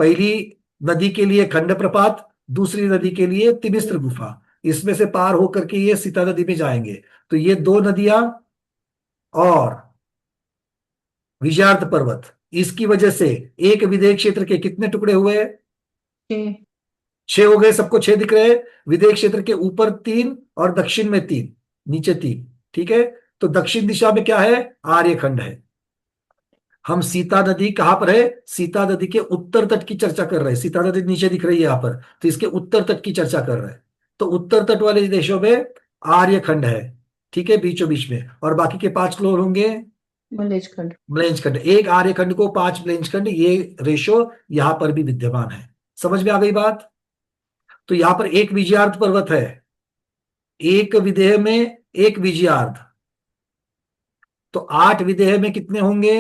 पहली नदी के लिए खंड प्रपात, दूसरी नदी के लिए तिमिस्त्र गुफा, इसमें से पार होकर के ये सीता नदी में जाएंगे। तो ये दो नदियां और विजयार्थ पर्वत, इसकी वजह से एक विदेह क्षेत्र के कितने टुकड़े हुए? 6। 6 हो गए, सबको 6 दिख रहे हैं। विदेह क्षेत्र के ऊपर 3 और दक्षिण में 3, नीचे 3। ठीक है, तो दक्षिण दिशा में क्या है? आर्यखंड है। हम सीता नदी कहां पर है? सीता नदी के उत्तर तट की चर्चा कर रहे हैं। सीता नदी नीचे दिख रही है यहां पर, तो इसके उत्तर तट की चर्चा कर रहे हैं। तो उत्तर तट वाले देशों में आर्यखंड है, ठीक है, बीचों बीच में। और बाकी के 5 फ्लोर होंगे मलेजखंड। ब्लेंजखंड। एक आर्यखंड को 5 ब्लेंजखंड, ये रेशो यहां पर भी विद्यमान है। समझ में आ गई बात? तो यहां पर एक विजयार्थ पर्वत है, एक विदेह में एक विजयार्थ, तो 8 विदेह में कितने होंगे?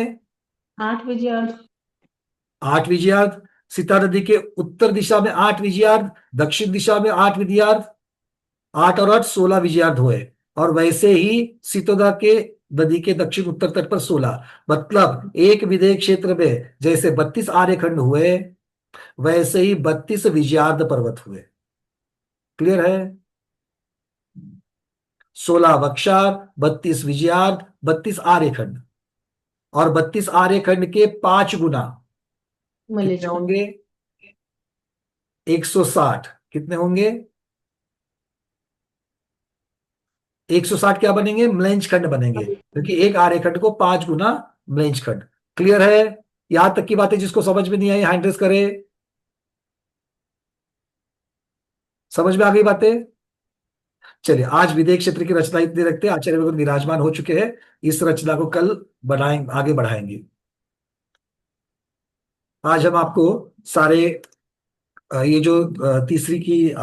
8 विजयार्थ। 8 विजयार्थ। सीता नदी के उत्तर दिशा में 8 विजयार्थ, दक्षिण दिशा में 8 विजयार्थ, 8 और 8 16 विजयार्थ हुए। और वैसे ही सीतोदा के नदी के दक्षिण उत्तर तट पर 16, मतलब एक विदेह क्षेत्र में जैसे 32 आर्यखंड हुए, वैसे ही 32 विजयार्थ पर्वत हुए। क्लियर है? 16 वक्षार, 32 विजयार्थ, 32 आर्यखंड। और 32 आर्यखंड के 5 गुना कितने मलेजखंड। होंगे? 160। कितने होंगे? 160 क्या बनेंगे? म्लेंजखंड बनेंगे, क्योंकि एक आर्यखंड को 5 गुना म्लेंजखंड। क्लियर है? यहां तक की बातें जिसको समझ में नहीं आई हैंड रेस करे। समझ में आ गई बातें? चलिए, आज विदेह क्षेत्र की रचना इतनी रखते हैं। आचार्य भगत विराजमान हो चुके हैं, इस रचना को कल बढ़ाएंगे, आगे बढ़ाएंगे। आज हम आपको सारे ये जो तीसरी की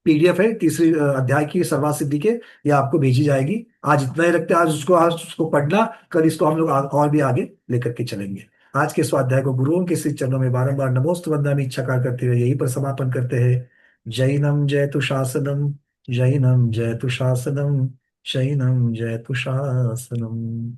पीडीएफ है, तीसरी अध्याय की सर्वात सिद्धि के, ये आपको भेजी जाएगी। आज इतना ही रखते हैं। आज उसको पढ़ना, कल इसको हम लोग और भी आगे लेकर के चलेंगे। आज के स्वाध्याय को गुरुओं के श्री चरणों में बारंबार नमोस्त वंदनामि इच्छाकार करते हुए यही पर समापन करते हैं। जैनम जयतु शासनम, जैनम जयतु शासनम, शैनम जयतु शासनम।